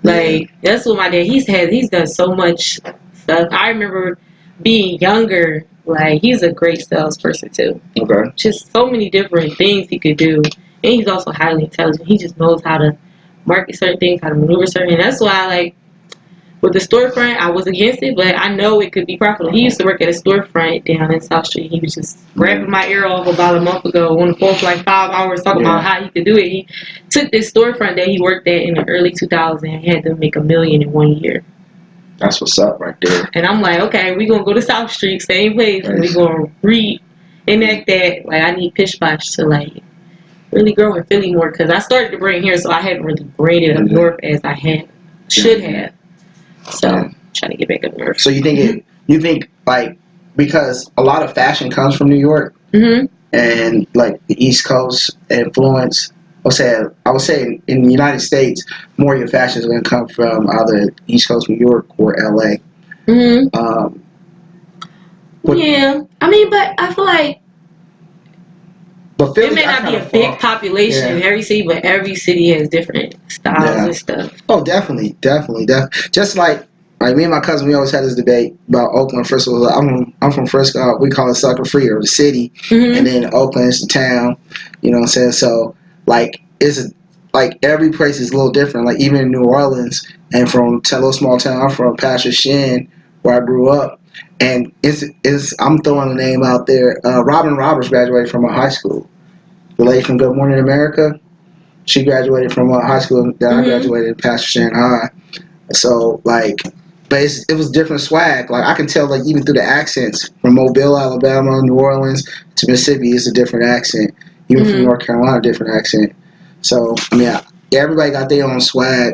Like that's what my dad. He's done so much stuff. I remember being younger. Like he's a great salesperson too. Okay. Just so many different things he could do, and he's also highly intelligent. He just knows how to market certain things, how to maneuver certain. And that's why, like, with the storefront, I was against it, but I know it could be profitable. He used to work at a storefront down in South Street. He was just grabbing my ear off about a month ago on the phone for like 5 hours talking about how he could do it. He took this storefront that he worked at in the early 2000s and had them make $1 million in 1 year. That's what's up right there. And I'm like, okay, we're going to go to South Street, same place, and we're going to reenact that. Like, I need Pish Posh to, like, really grow in Philly more, because I started to bring here, so I haven't really braided up north as I should have. So, I'm trying to get back up north. So you think, like, because a lot of fashion comes from New York, and, like, the East Coast influence, I would say in the United States, more of your fashion is going to come from either East Coast New York or LA. Yeah. I mean, but I feel like Philly, it may not be a big population in every city, but every city has different styles and stuff. Oh, definitely. Just like me and my cousin, we always had this debate about Oakland. First of all, I'm from Frisco. We call it Sucker Free, or the city, and then Oakland is the town. You know what I'm saying? So, like, it's like every place is a little different. Like even in New Orleans, and from a little small town, I'm from Pastor Shin, where I grew up, and I'm throwing a name out there. Robin Roberts graduated from my high school. The lady from Good Morning America, she graduated from high school that I graduated, Pastor Shan High. So like, but it was different swag. Like I can tell, like even through the accents from Mobile, Alabama, New Orleans to Mississippi, it's a different accent. Even from North Carolina, different accent. So I mean, everybody got their own swag,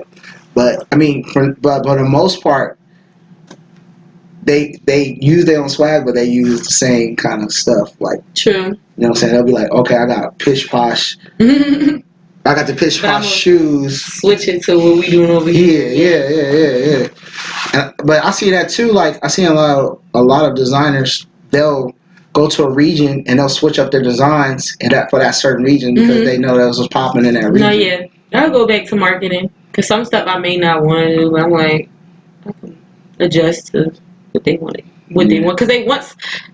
but I mean, but for the most part, they use their own swag, but they use the same kind of stuff. Like true. You know what I'm saying? They'll be like, okay, I got Pish Posh. I got the Pish Posh shoes. Switch it to what we doing over here. Yeah. But I see that too. Like I see a lot of designers. They'll go to a region and they'll switch up their designs for that certain region because they know that was popping in that region. No, yeah. I'll go back to marketing because some stuff I may not want to do, but I'm like, I can adjust to what they want. Because they want.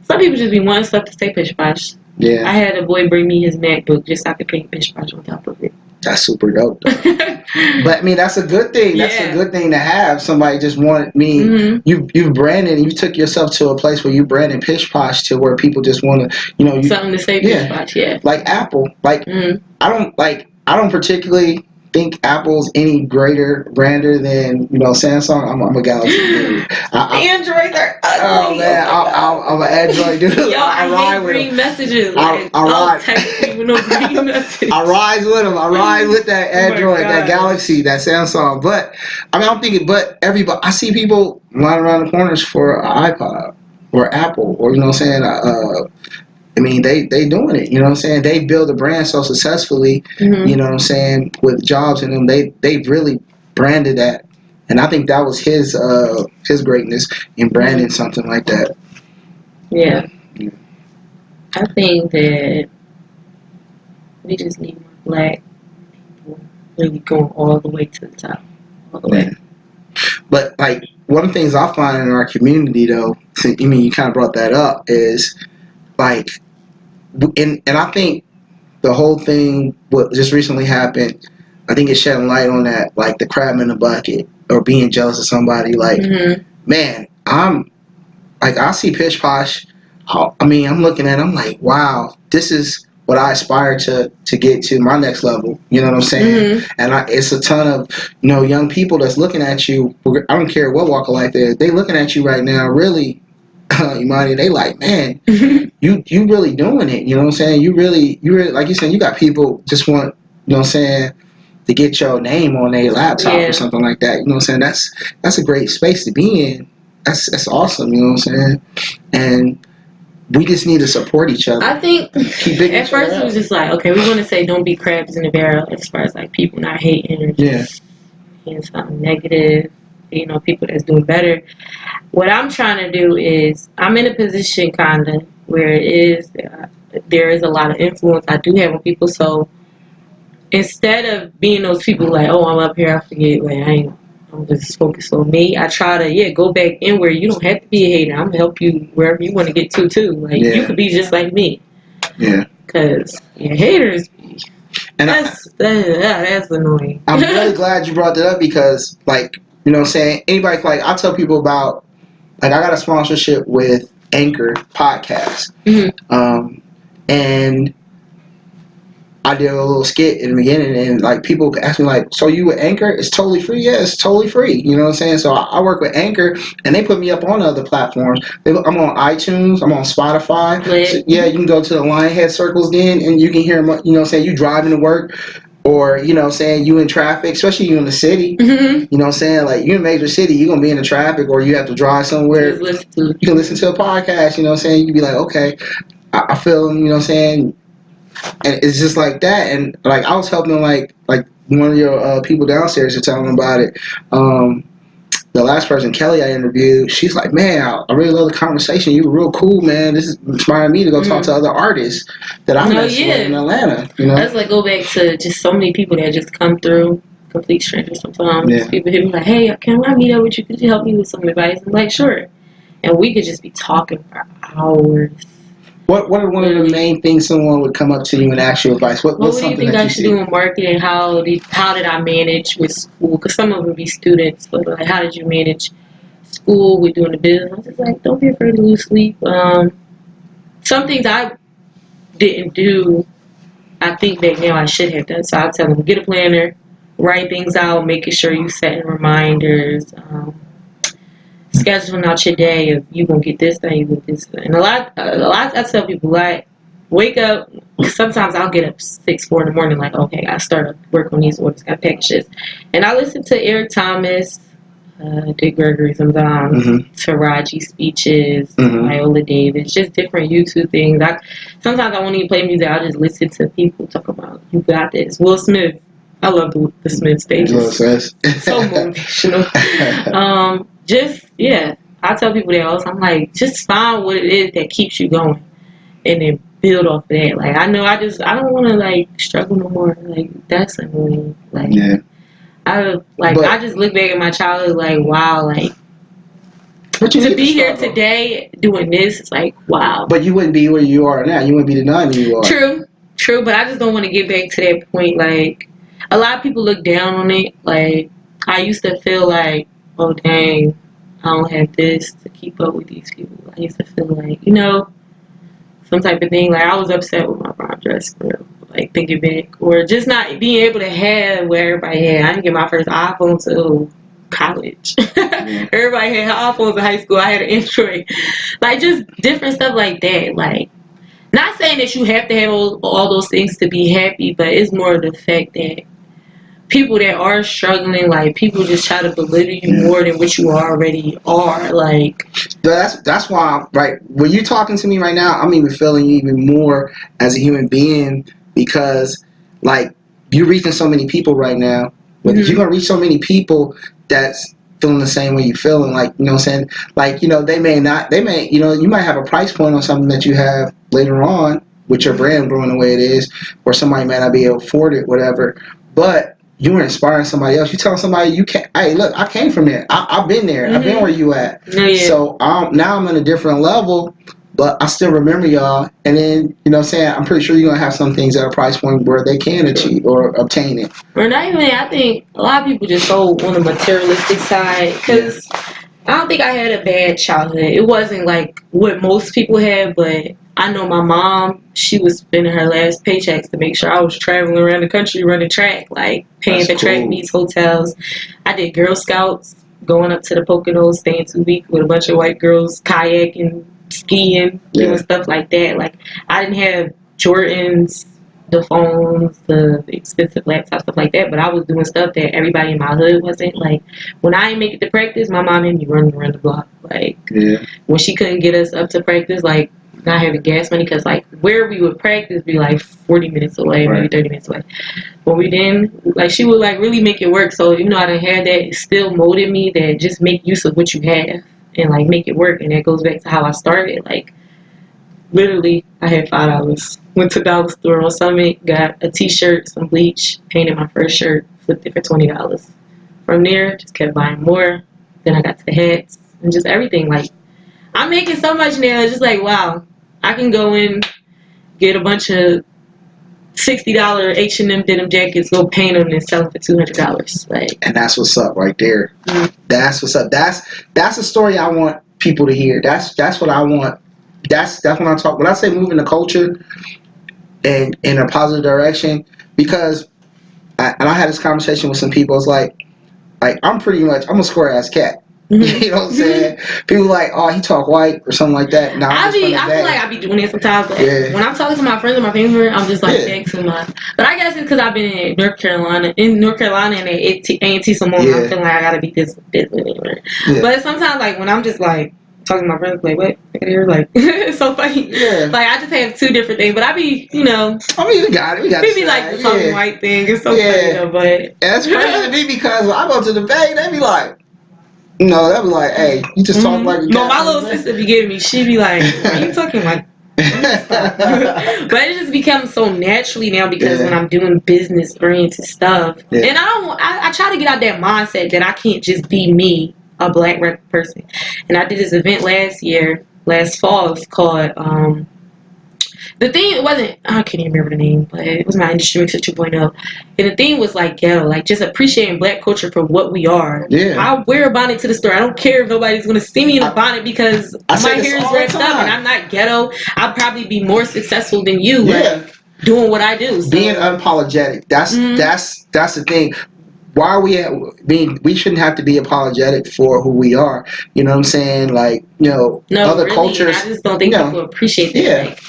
Some people just be wanting stuff to say Pish Posh. Yeah. I had a boy bring me his MacBook just so I could paint Pish Posh on top of it. That's super dope. But I mean, that's a good thing. That's a good thing to have. Somebody just wanted me. You branded. You took yourself to a place where you branded Pish Posh to where people just want to, something to say Pish Posh. Yeah. Like Apple. Like I don't particularly think Apple's any greater brander than Samsung. I'm a Galaxy dude. Androids are ugly. Oh man, I'm an Android dude. Yo, I hate green messages. I text people no green messages. I rise with them. I ride with that Android, that Galaxy, that Samsung. But I mean, I'm thinking, but everybody, I see people line around the corners for an iPod or Apple or I mean, they doing it. You know what I'm saying? They build a brand so successfully. Mm-hmm. You know what I'm saying? With jobs in them, they really branded that, and I think that was his greatness in branding something like that. Yeah. I think that we just need more black people really going all the way to the top, all the way. But like one of the things I find in our community, though, I mean, you kind of brought that up, is like, and I think the whole thing what just recently happened, I think it's shedding light on that, like the crab in the bucket or being jealous of somebody. Like, man, I'm like, I see Pish Posh. I mean, I'm looking at it, I'm like, wow, this is what I aspire to get to my next level. You know what I'm saying? And it's a ton of young people that's looking at you. I don't care what walk of life they is. They looking at you right now, really. Emani, they like, man, you really doing it. You know what I'm saying? You really, like you said, you got people just want, you know what I'm saying, to get your name on their laptop or something like that. You know what I'm saying? That's a great space to be in. That's awesome. You know what I'm saying? And we just need to support each other. I think at first it was just like, okay, we want to say don't be crabs in a barrel as far as like people not hating or just saying something negative. People that's doing better. What I'm trying to do is I'm in a position kind of where there is a lot of influence I do have on people. So instead of being those people like, oh, I'm up here, I forget, like I'm just focused on me. I try to go back in where you don't have to be a hater. I'm gonna help you wherever you want to get to too. Like you could be just like me. Yeah. Cause haters. And that's annoying. I'm really glad you brought that up because, like, you know what I'm saying? Anybody, like, I tell people about, like, I got a sponsorship with Anchor Podcast. And I did a little skit in the beginning, and, like, people ask me, like, so you with Anchor? It's totally free? Yeah, it's totally free. You know what I'm saying? So I work with Anchor, and they put me up on other platforms. I'm on iTunes. I'm on Spotify. So, yeah, you can go to the Lionhead Circles then, and you can hear them, you know what I'm saying? You driving to work, or, you know what I'm saying, you in traffic, especially you in the city. You know what I'm saying? Like, you in a major city, you're going to be in the traffic, or you have to drive somewhere. You can listen to a podcast, you know what I'm saying? You can be like, okay, I feel, you know what I'm saying? And it's just like that. And like I was helping like one of your people downstairs to tell them about it. The last person, Kelly, I interviewed, she's like, man, I really love the conversation. You were real cool, man. This is inspiring me to go talk to other artists that I met in Atlanta. That's like go back to just so many people that just come through, complete strangers sometimes. People hit me like, hey, can I meet up with you? Could you help me with some advice? I'm like, sure. And we could just be talking for hours. What are one of the main things someone would come up to you and ask you advice? What do you think I should do in marketing? How did I manage with school? Because some of them would be students, but like, how did you manage school with doing the business? I was just like, don't be afraid to lose sleep. Some things I didn't do, I think back now I should have done. So I'll tell them, get a planner, write things out, making sure you setting reminders. Scheduling out your day of you gonna get this thing, you get this thing. And a lot I tell people like wake up. Sometimes I'll get up 6-4 in the morning like, okay, I gotta start work on these orders, gotta package this. And I listen to Eric Thomas, Dick Gregory sometimes, Taraji speeches, Viola Davis, just different YouTube things. Sometimes I won't even play music, I'll just listen to people talk about you got this. Will Smith. I love the Smith stages. So motivational. I tell people that all the time. I'm like, just find what it is that keeps you going, and then build off of that. Like I know I don't want to like struggle no more. Like that's annoying. Like I just look back at my childhood like wow, like to be here today doing this, it's like wow. But you wouldn't be where you are now. You wouldn't be the nun you are. True, but I just don't want to get back to that point. Like a lot of people look down on it. Like I used to feel like, oh dang, I don't have this to keep up with these people. I used to feel like, some type of thing. Like I was upset with my prom dress, like thinking back, or just not being able to have what everybody had. I didn't get my first iPhone till college. Everybody had iPhones in high school. I had an Android. Like just different stuff like that. Like not saying that you have to have all those things to be happy, but it's more the fact that people that are struggling, like people just try to belittle you more than what you already are. Like that's why, right, when you're talking to me right now, I'm even feeling you even more as a human being, because like you're reaching so many people right now, but you're gonna reach so many people that's feeling the same way you feeling, like, you know what I'm saying, like, you know, they may, you know, you might have a price point on something that you have later on with your brand growing the way it is, or somebody may not be able to afford it, whatever, but you were inspiring somebody else. You telling somebody you can't. Hey, look, I came from there. I've been there. I've been where you at. So now I'm in a different level, but I still remember y'all. And then, you know what I'm saying, I'm pretty sure you're gonna have some things at a price point where they can achieve or obtain it. Or not even. I think a lot of people just go on the materialistic side, because I don't think I had a bad childhood. It wasn't like what most people had, but I know my mom, she was spending her last paychecks to make sure I was traveling around the country running track, like paying for track meets, hotels. I did Girl Scouts, going up to the Poconos, staying 2 weeks with a bunch of white girls, kayaking, skiing, doing stuff like that. Like, I didn't have Jordans, the phones, the expensive laptops, stuff like that, but I was doing stuff that everybody in my hood wasn't. Like, when I didn't make it to practice, my mom made me running around the block. Like, when she couldn't get us up to practice, like, not having gas money, because like where we would practice be like 40 minutes away, maybe 30 minutes away. But we didn't, like, she would like really make it work. So even though I didn't have that, it still molded me that just make use of what you have and like make it work. And that goes back to how I started. Like, literally, I had $5. Went to the dollar store on Summit, got a t-shirt, some bleach, painted my first shirt, flipped it for $20. From there, just kept buying more. Then I got to the hats and just everything. Like, I'm making so much now. It's just like, wow, I can go in, get a bunch of $60 H&M denim jackets, go paint them, and sell them for $200. Like, and that's what's up right there. That's what's up. That's a story I want people to hear. That's what I want. That's when I talk. When I say moving the culture and in a positive direction, because I had this conversation with some people. It's like I'm a square ass cat. You know what I'm saying? People like, oh, he talk white or something like that. No, I feel like I be doing it sometimes. But when I'm talking to my friends or my family, I'm just like, thanks so much. But I guess it's because I've been in North Carolina and at A&T some more. I'm feeling like I gotta be this anywhere. But sometimes, like, when I'm just like talking to my friends, like, what? You're like, it's so funny. Like, I just have two different things, but I be, you know. I mean, we got it. Be like the talking white thing. It's so funny though, but that's crazy to me, because when I go to the Bay, they be like, you know, they be like, hey, you just talk like a no, my little sister be giving me, she be like, why are you talking like but it just becomes so naturally now, because when I'm doing business oriented stuff, and I try to get out that mindset that I can't just be me, a black person. And I did this event last fall. It's called the thing, it wasn't, I can't even remember the name, but it was my Industry Mixer 2.0. And the theme was like ghetto, like just appreciating black culture for what we are. I wear a bonnet to the store. I don't care if nobody's going to see me in a bonnet, because my hair is wrapped up and I'm not ghetto. I'll probably be more successful than you like, doing what I do. So. Being unapologetic. That's the thing. Why are we shouldn't have to be apologetic for who we are. You know what I'm saying? Like, you know, other really, cultures. I just don't think people appreciate that. Like,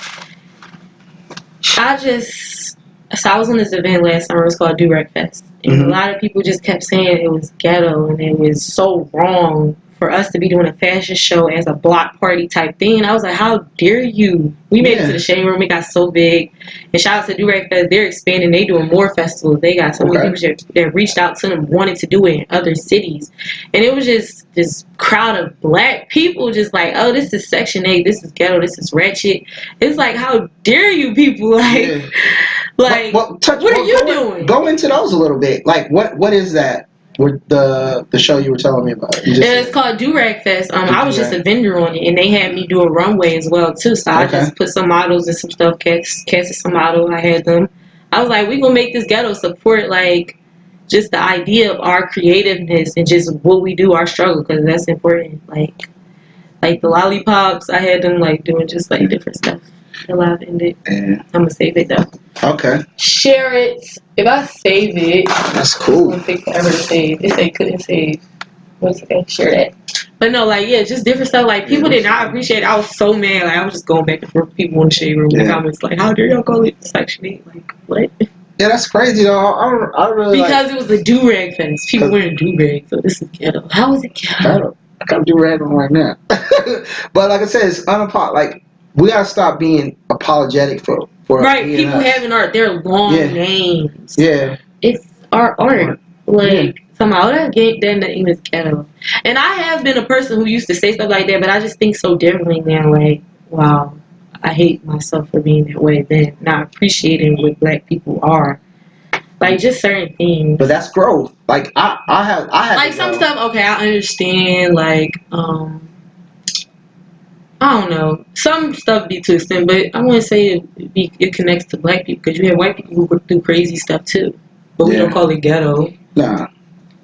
so I was on this event last summer. It was called Do Rag Fest. And a lot of people just kept saying it was ghetto and it was so wrong for us to be doing a fashion show as a block party type thing. And I was like, how dare you? We made it to the Shade Room. It got so big. And shout out to Do Rag Fest. They're expanding. They doing more festivals. They got so many people that reached out to them, wanted to do it in other cities. And it was just this crowd of black people just like, oh, this is Section 8. This is ghetto. This is ratchet. It's like, how dare you people? Like, what are you doing? Go into those a little bit. Like, what is that? With the show you were telling me about. It's called Do Rag Fest. I was just a vendor on it, and they had me do a runway as well too. So I just put some models and some stuff, casted some models. I had them. I was like, we gonna make this ghetto support like just the idea of our creativeness and just what we do, our struggle, because that's important. Like the lollipops, I had them like doing just like different stuff. The live ended. I'm gonna save it though. Okay. Share it. If I save it, that's cool. It's gonna take forever to save. If they couldn't save, what's okay? Share that. But no, like just different stuff. Like people did not appreciate it. I was so mad. Like I was just going back and forth with people in the Shade Room in the comments. Like, how dare y'all call it Section 8? Like what? Yeah, that's crazy though. I really Because it was a do-rag fest. People wearing do-rags, so this is ghetto. How is it ghetto? I gotta do rag on right now. But like I said, it's like we gotta stop being apologetic for Right, being people us. having art, their long names. Yeah. It's our art. Like, somehow that name is ghetto. And I have been a person who used to say stuff like that, but I just think so differently now. Like, wow, I hate myself for being that way then, not appreciating what black people are. Like, just certain things. But that's growth. Like I have like some stuff, okay, I understand. Like, I don't know. Some stuff be too extent, but I want to say it connects to black people because you have white people who do crazy stuff too, but we don't call it ghetto. Nah,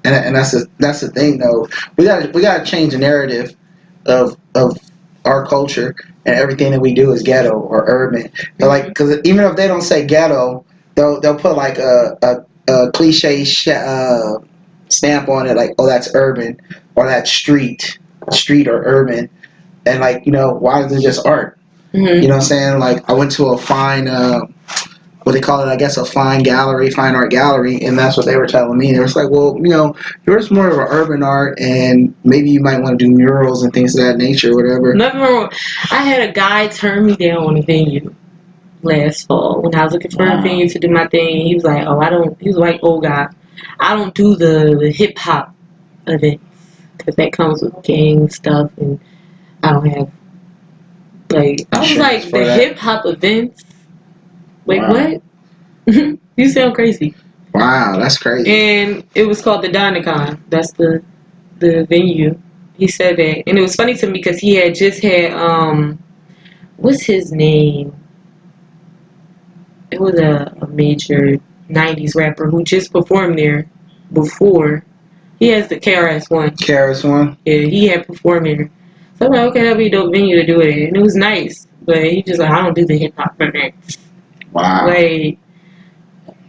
and that's the thing though. We gotta change the narrative of our culture, and everything that we do is ghetto or urban. Mm-hmm. Like, because even if they don't say ghetto, they'll put like a cliche stamp on it, like, oh, that's urban, or that's street or urban. And like, why is it just art? Mm-hmm. You know what I'm saying? Like, I went to a fine what they call it, I guess, a fine art gallery, and that's what they were telling me. They was like, well, yours more of an urban art, and maybe you might want to do murals and things of that nature, whatever. Nothing wrong. I had a guy turn me down on a venue last fall when I was looking for a venue to do my thing. He was like, oh, he was a white old guy. I don't do the hip hop events because that comes with gang stuff, and I don't have, like, I was like, the hip hop events? Wait, what? You sound crazy. Wow, that's crazy. And it was called the Dynacon. That's the venue. He said that. And it was funny to me because he had just had, what's his name? It was a major 90s rapper who just performed there before. He has the KRS-One. KRS-One? Yeah, he had performed there. So I'm like, okay, that'd be a dope venue to do it in. And it was nice. But he just like, I don't do the hip-hop events. Wow. Like,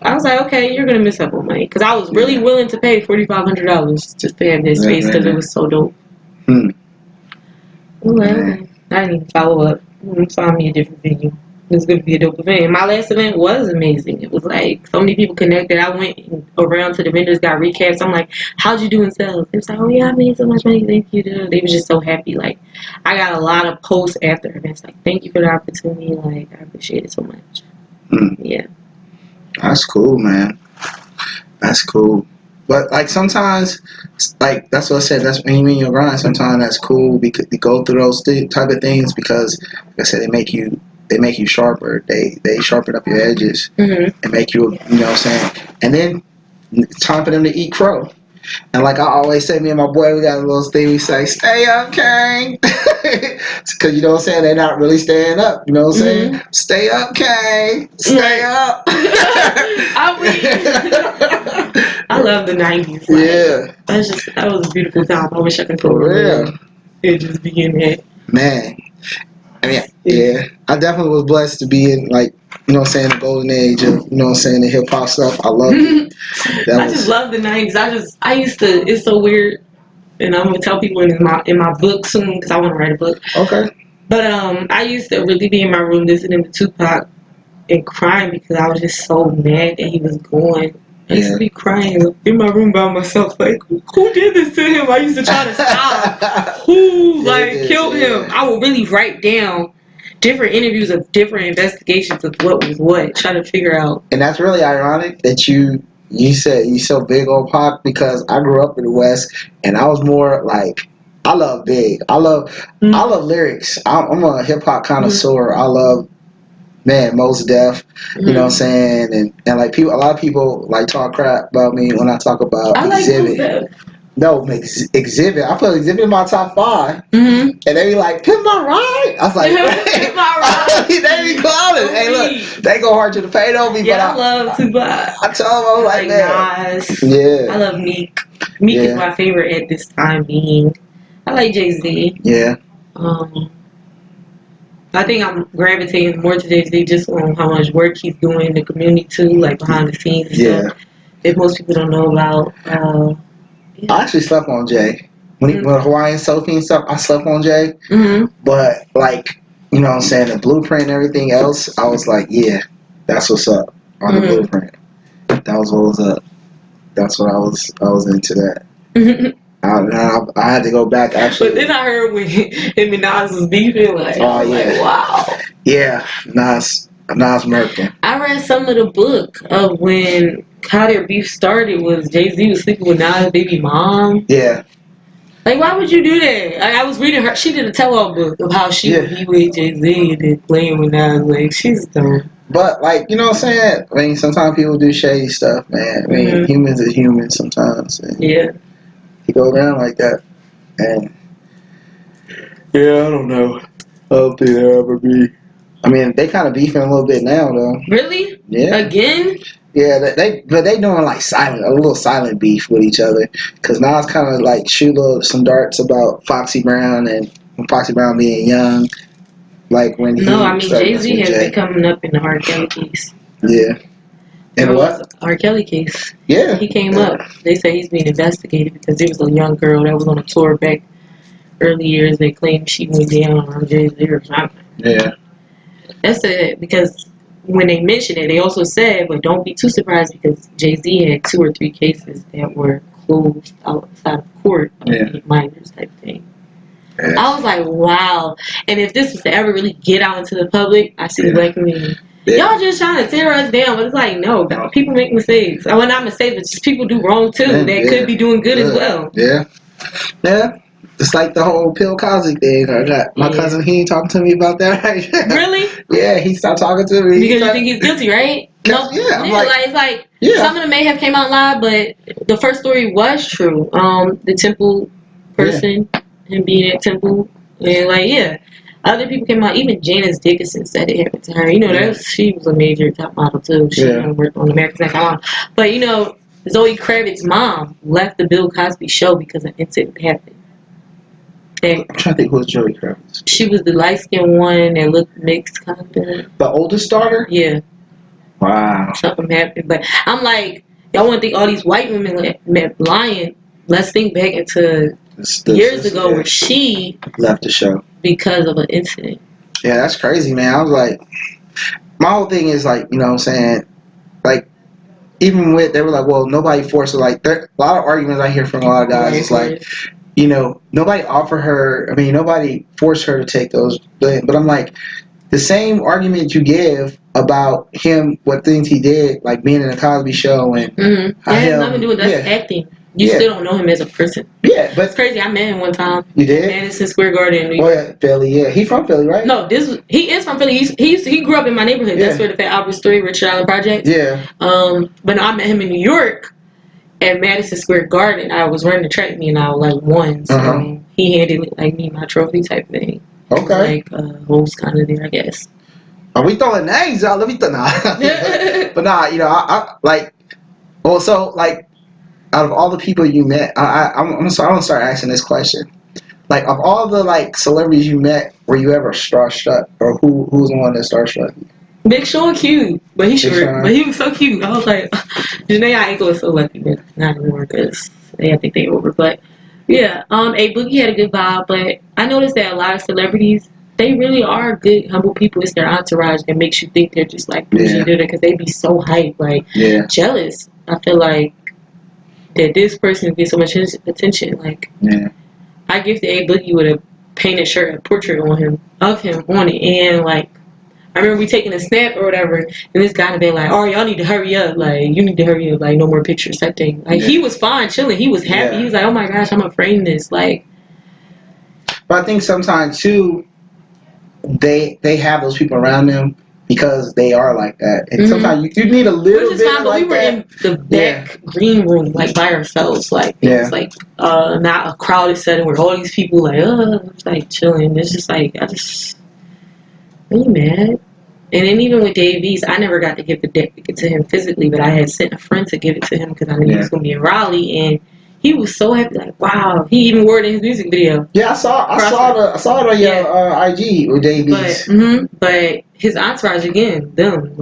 I was like, okay, you're gonna miss out on money, because I was really willing to pay $4,500 just to have this space because it was so dope. Well, I didn't even follow up. Find me a different venue. It was gonna be a dope event. And my last event was amazing. It was like so many people connected. I went around to the vendors, got recaps. I'm like, how'd you do in sales? They was like, oh yeah, I made so much money. Thank you. They was just so happy. Like, I got a lot of posts after events. Like, thank you for the opportunity. Like, I appreciate it so much. Yeah. That's cool, man. That's cool. But like sometimes, like that's what I said. That's when you mean your grind. Sometimes that's cool because you go through those type of things because, like I said, they make you sharper. They sharpen up your edges and make you, you know what I'm saying. And then it's time for them to eat crow. And like I always say, me and my boy, we got a little thing. We say, "Stay up, Kane," because you know what I'm saying. They're not really staying up. You know what I'm saying? Stay up, Kane. Stay up. I love the 90s. Like, that was a beautiful time. I wish I could go real. It just be in there. Man, I mean, I definitely was blessed to be in, like, you know what I'm saying, the golden age of, you know what I'm saying, the hip hop stuff. I love it. I just love the 90s. I used to, it's so weird, and I'm gonna tell people in my book soon because I want to write a book. Okay. But I used to really be in my room listening to Tupac and crying because I was just so mad that he was gone. I used to be crying in my room by myself, like, who did this to him? I used to try to stop. Who killed him? I would really write down different interviews of different investigations of what was what, try to figure out. And that's really ironic that you said you so big on Pac, because I grew up in the West and I was more like, I love Big. I love lyrics. I'm a hip hop connoisseur. I love, man, Mos Def, you know what I'm saying, and like a lot of people like talk crap about me when I talk about Exhibit. No, Exhibit. I put Exhibit in my top 5, and they be like, "Pimp My Ride." I was like, "Pimp My Ride." They be clowning. Hey, look, they go hard to the paint on me. Yeah, but I love Tupac. I told them, I was like, man. Nas. Yeah. I love Meek. Meek is my favorite at this time being. I like Jay-Z. Yeah. I think I'm gravitating more to Jay-Z just on how much work he's doing in the community too, like behind the scenes and stuff. If most people don't know about. I actually slept on Jay. When Hawaiian Sophie and stuff, I slept on Jay. But like, you know what I'm saying, the Blueprint and everything else, I was like, yeah, that's what's up on the Blueprint. That was what was up. That's what I was into that. I had to go back actually. But then I heard when him and Nas was beefing, like, I was like, wow. Yeah, Nas murking. I read some of the book of when how their beef started was Jay-Z was sleeping with Nas' baby mom. Yeah. Like, why would you do that? Like, I was reading her. She did a tell-all book of how she would be with Jay-Z and then playing with Nas. Like, she's dumb. But, like, you know what I'm saying? I mean, sometimes people do shady stuff, man. I mean, humans are humans sometimes. And you go down like that. And, yeah, I don't know. I don't think they'll ever be. I mean, they kind of beefing a little bit now, though. Really? Yeah. Again? Yeah, they doing like a little silent beef with each other. Cause Nas kind of like shoot some darts about Foxy Brown and Foxy Brown being young, like when he. No, I mean Jay-Z has been coming up in the R. Kelly case. Yeah. And what? R. Kelly case. Yeah. He came up. They say he's being investigated because there was a young girl that was on a tour back early years. They claimed she went down on Jay-Z or something. Yeah. That's it because. When they mentioned it, they also said, but don't be too surprised because Jay-Z had 2 or 3 cases that were closed outside of court, minors type thing. Yeah. I was like, wow. And if this was to ever really get out into the public, I see the black community. Y'all just trying to tear us down, but it's like, no, people make mistakes. Well, not mistakes, but just people do wrong too. That could be doing good as well. Yeah. Yeah. It's like the whole Bill Cosby thing. I got my cousin. He ain't talking to me about that. Really? Yeah, he stopped talking to me because you think he's guilty, right? No. Yeah, it's like some of them may have came out live, but the first story was true. The Temple person, him being at Temple, and other people came out. Even Janice Dickinson said it happened to her. You know, she was a major top model too. She worked on America's Next Top Model. But you know, Zoe Kravitz's mom left the Bill Cosby show because an incident happened. I'm trying to think who was Joey Kravitz. She was the light-skinned one that looked mixed, kind of. The oldest daughter? Yeah. Wow. Something happened. But I'm like, y'all want to think all these white women lying. Let's think back into years ago where she left the show because of an incident. Yeah, that's crazy, man. I was like, my whole thing is like, you know what I'm saying? Like, even with, they were like, well, nobody forced her. Like, a lot of arguments I hear from a lot of guys. It's like, you know, nobody offered her, I mean, nobody forced her to take those, but I'm like, the same argument you give about him, what things he did, like being in a Cosby show and... That has nothing to do with that's acting. You still don't know him as a person. Yeah, but... It's crazy, I met him one time. You did? Madison Square Garden in New York. Oh, yeah, Philly, yeah. He from Philly, right? No, he is from Philly. He grew up in my neighborhood. That's where the Fat Albert Story, Richard Allen Project. Yeah. But no, I met him in New York. At Madison Square Garden, I was running the track meet and I won. So he handed me my trophy type thing. Okay. Host kind of there, I guess. Are we throwing names out? Let me throw But nah, you know, I like. Also, like, out of all the people you met, I'm gonna start asking this question. Like, of all the celebrities you met, were you ever starstruck, or who's the one that starstruck you? Big Sean cute, but he's short. But he was so cute. I was like, Janae Aiko is so lucky, but not anymore because I think they over. But yeah, A Boogie had a good vibe, but I noticed that a lot of celebrities, they really are good, humble people. It's their entourage that makes you think they're just like because they be so hyped, jealous. I feel like that this person gets so much attention. I gifted A Boogie with a painted shirt, a portrait of him on it, and I remember we taking a snap or whatever, and this guy been like, "Oh, y'all need to hurry up! You need to hurry up! No more pictures, that thing." He was fine, chilling. He was happy. He was like, "Oh my gosh, I'm gonna frame this." But I think sometimes too, they have those people around them because they are like that, and sometimes you need a little bit fine, but we were in the back green room, by ourselves. It was not a crowded setting where all these people chilling. It's just I just. Really mad. And then even with Dave East, I never got to give the deck ticket to him physically, but I had sent a friend to give it to him because I knew he was going to be in Raleigh, and he was so happy. Wow, he even wore it in his music video. Yeah, I saw it on your IG with Dave East. But his entourage again, them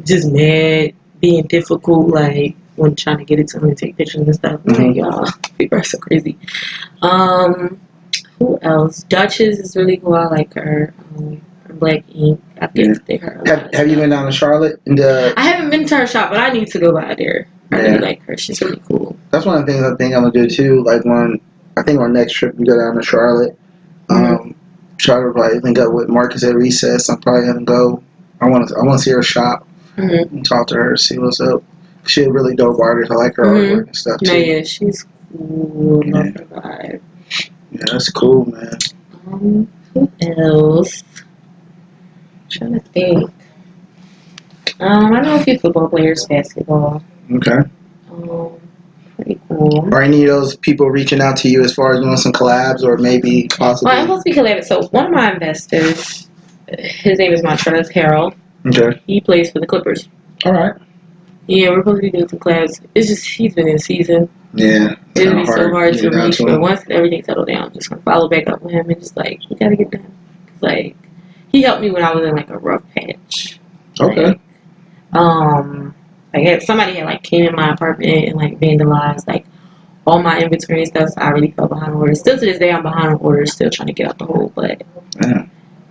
just mad, being difficult, when trying to get it to him and take pictures and stuff. Y'all, people are so crazy. Who else? Duchess is really cool. I like her. and black ink. I think her. Have you been down to Charlotte? I haven't been to her shop, but I need to go by there. I really like her. She's really cool. That's one of the things I think I'm gonna do too. Like I think our next trip we go down to Charlotte. Try to probably link up with Marcus at recess. I'm probably gonna go. I want to see her shop and talk to her, see what's up. She's a really dope artist. I like her artwork and stuff too. Yeah, she's cool. Love her vibe. Yeah, that's cool, man. Who else? I'm trying to think. I know a few football players, basketball. Okay. Pretty cool. Are any of those people reaching out to you as far as doing some collabs or maybe possibly? Well, I'm supposed to be collabing. So one of my investors, his name is Montrez Harrell. Okay. He plays for the Clippers. All right. Yeah, we're supposed to be doing some collabs. It's just he's been in season. Yeah. It'll be so hard to reach, but once everything settled down, I'm just gonna follow back up with him and just like we gotta get done. Like he helped me when I was in like a rough patch. Okay. Like somebody had like came in my apartment and like vandalized like all my inventory and stuff. So I really fell behind on orders. Still to this day, I'm behind on orders. Still trying to get out the hole, but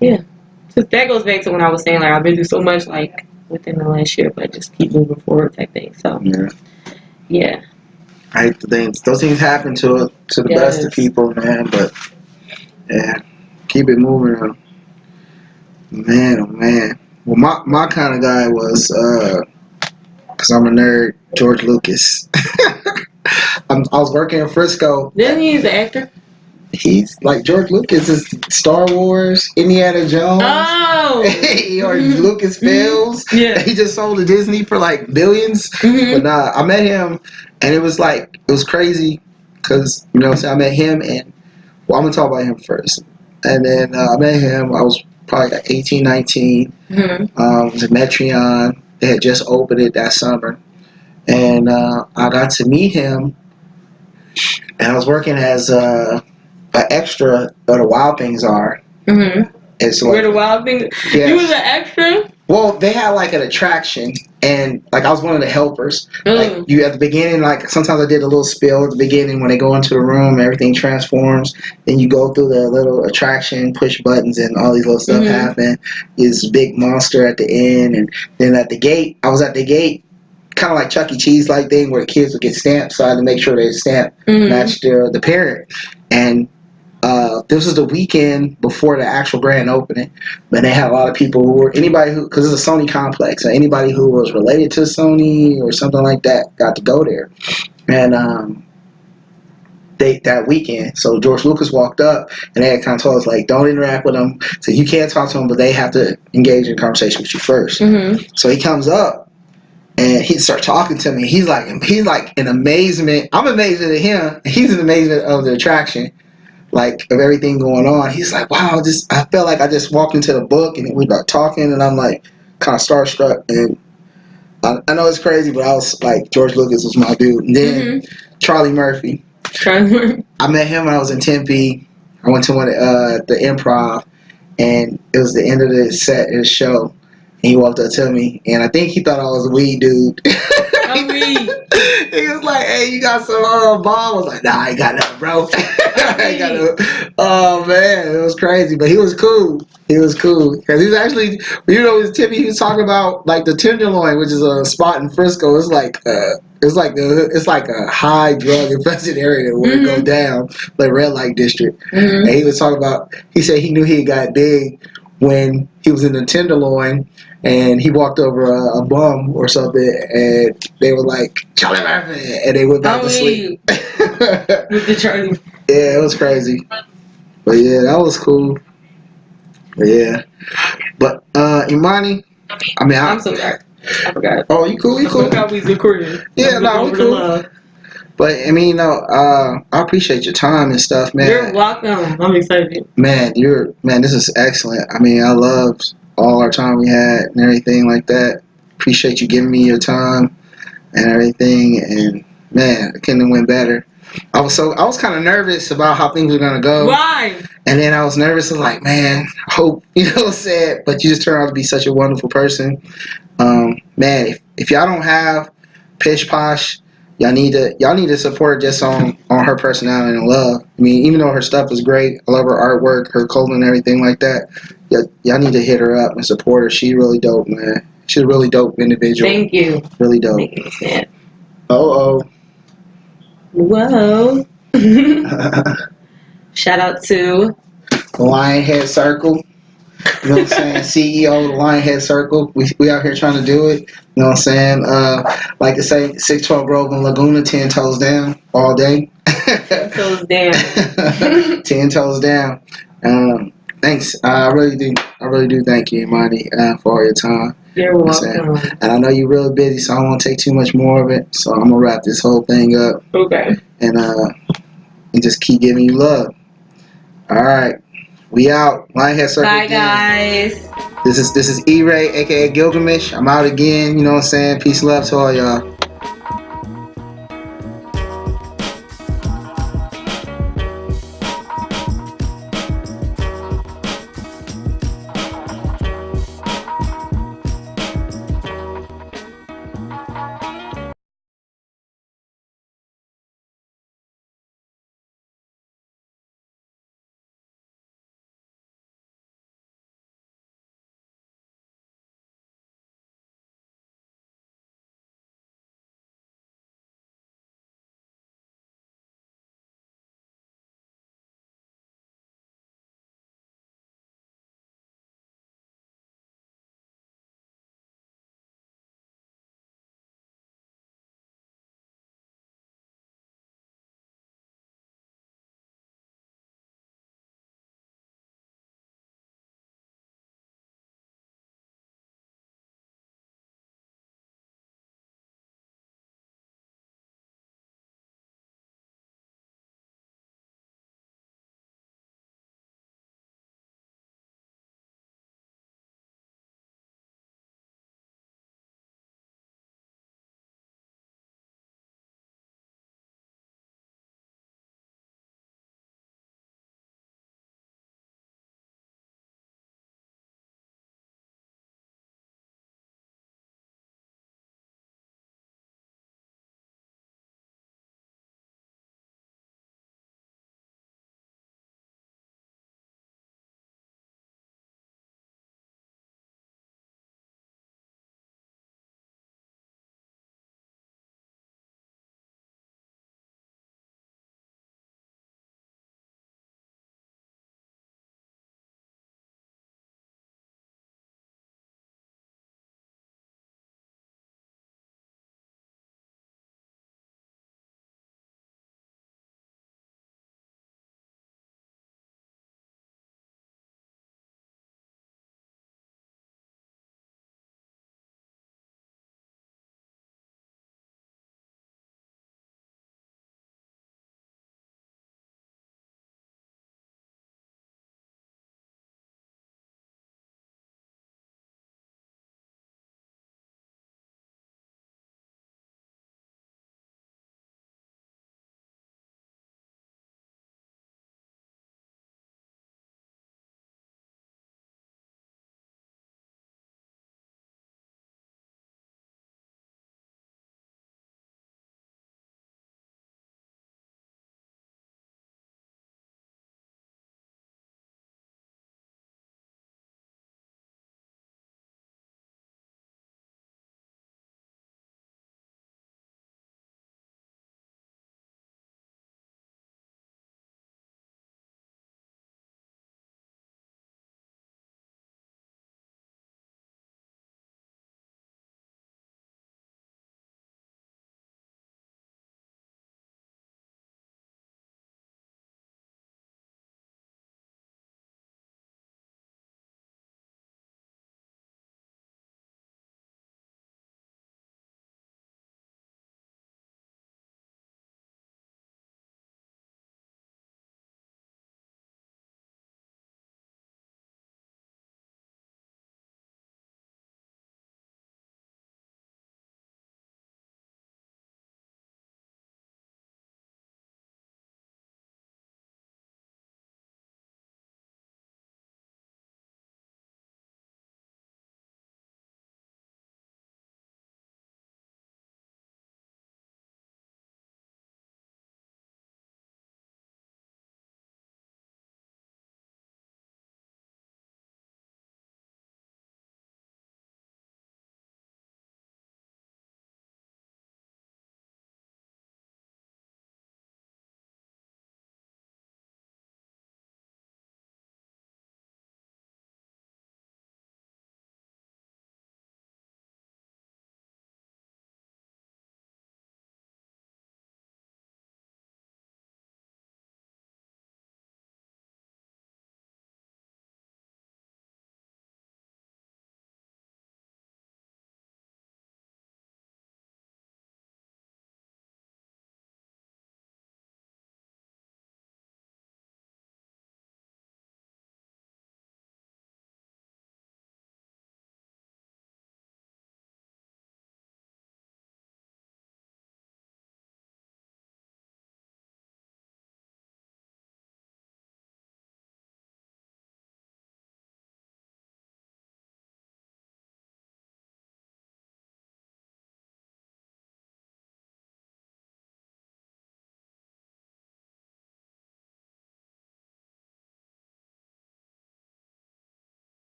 yeah. So that goes back to when I was saying like I've been through so much like within the last year, but just keep moving forward type thing. So yeah. I hate the things. Those things happen to the best of people, man. But yeah, keep it moving. Man, oh man. Well, my kind of guy was, because I'm a nerd, George Lucas. I was working in Frisco. Then he's an actor. He's like George Lucas is Star Wars, Indiana Jones, or Lucasfilms. Yeah, he just sold to Disney for like billions. But nah, I met him, and it was crazy because I met him, and I'm gonna talk about him first, and then I met him. I was probably like 18, 19. It was at Metreon. They had just opened it that summer, and I got to meet him, and I was working as an extra where the Wild Things are. And so, where the Wild Things? Yeah. You was an extra? Well, they had like an attraction, and like I was one of the helpers. Like you at the beginning, like sometimes I did a little spill at the beginning when they go into the room, everything transforms. Then you go through the little attraction, push buttons, and all these little stuff happen. This big monster at the end, and then at the gate, I was at the gate, kind of like Chuck E. Cheese like thing where kids would get stamped, so I had to make sure they stamp matched the parent. And this was the weekend before the actual grand opening, but they had a lot of people because it's a Sony complex, so anybody who was related to Sony or something like that got to go there. And that weekend, so George Lucas walked up, and they had kind of told us like, don't interact with them, so you can't talk to them, but they have to engage in conversation with you first. So he comes up, and he starts talking to me. He's like in amazement. I'm amazed at him. He's in amazement of the attraction. Like of everything going on. He's like, wow, I felt like I just walked into the book and we got talking, and I'm like kind of starstruck. And I know it's crazy, but I was like, George Lucas was my dude. And then Charlie Murphy. I met him when I was in Tempe. I went to the Improv, and it was the end of the set of the show. And he walked up to me, and I think he thought I was a weed dude. He was like, hey, you got some bomb? I was like, nah, I ain't got nothing, bro. I ain't got nothing. Oh, man, it was crazy. But he was cool. Because he was actually, he was talking about, like, the Tenderloin, which is a spot in Frisco. It's like a high drug-infested area where it go down, like red light district. And he was talking about, he said he knew he got big when he was in the Tenderloin, and he walked over a bum or something, and they were like, Charlie Murphy, and they went back to sleep. With the Charlie. Yeah, it was crazy. But yeah, that was cool. But yeah. But Emani, I'm so sorry. I forgot. Oh, you cool? I forgot we was recording. Yeah, no, we cool. But I mean, I appreciate your time and stuff, man. You're welcome. I'm excited. Man, this is excellent. I mean, I loved all our time we had and everything like that. Appreciate you giving me your time and everything. And man, it couldn't have went better. I was kind of nervous about how things were gonna go. Why? And then I was nervous. I was like, man, I hope sad. But you just turned out to be such a wonderful person. Man, if y'all don't have Pish Posh, y'all need to support just on her personality and love. I mean, even though her stuff is great, I love her artwork, her clothing, and everything like that. y'all need to hit her up and support her. She really dope, man. She's a really dope individual. Thank you. Really dope. Making me sad. Oh. Whoa. Shout out to The Lionhead Circle. You know what I'm saying? CEO of the Lionhead Circle. We out here trying to do it. You know what I'm saying? Like to say 612 Grove and Laguna, 10 toes down all day. Toes Down. 10 toes down. Thanks. I really do thank you, Emani, for all your time. You're You know what I'm saying? welcome. And I know you're really busy, so I don't want to take too much more of it. So I'm gonna wrap this whole thing up Okay. and just keep giving you love. All right. We out. Lionhead Circle. Bye, again. guys. This is E-Ray, aka Gilgamesh. I'm out again. You know what I'm saying? Peace, love to all y'all.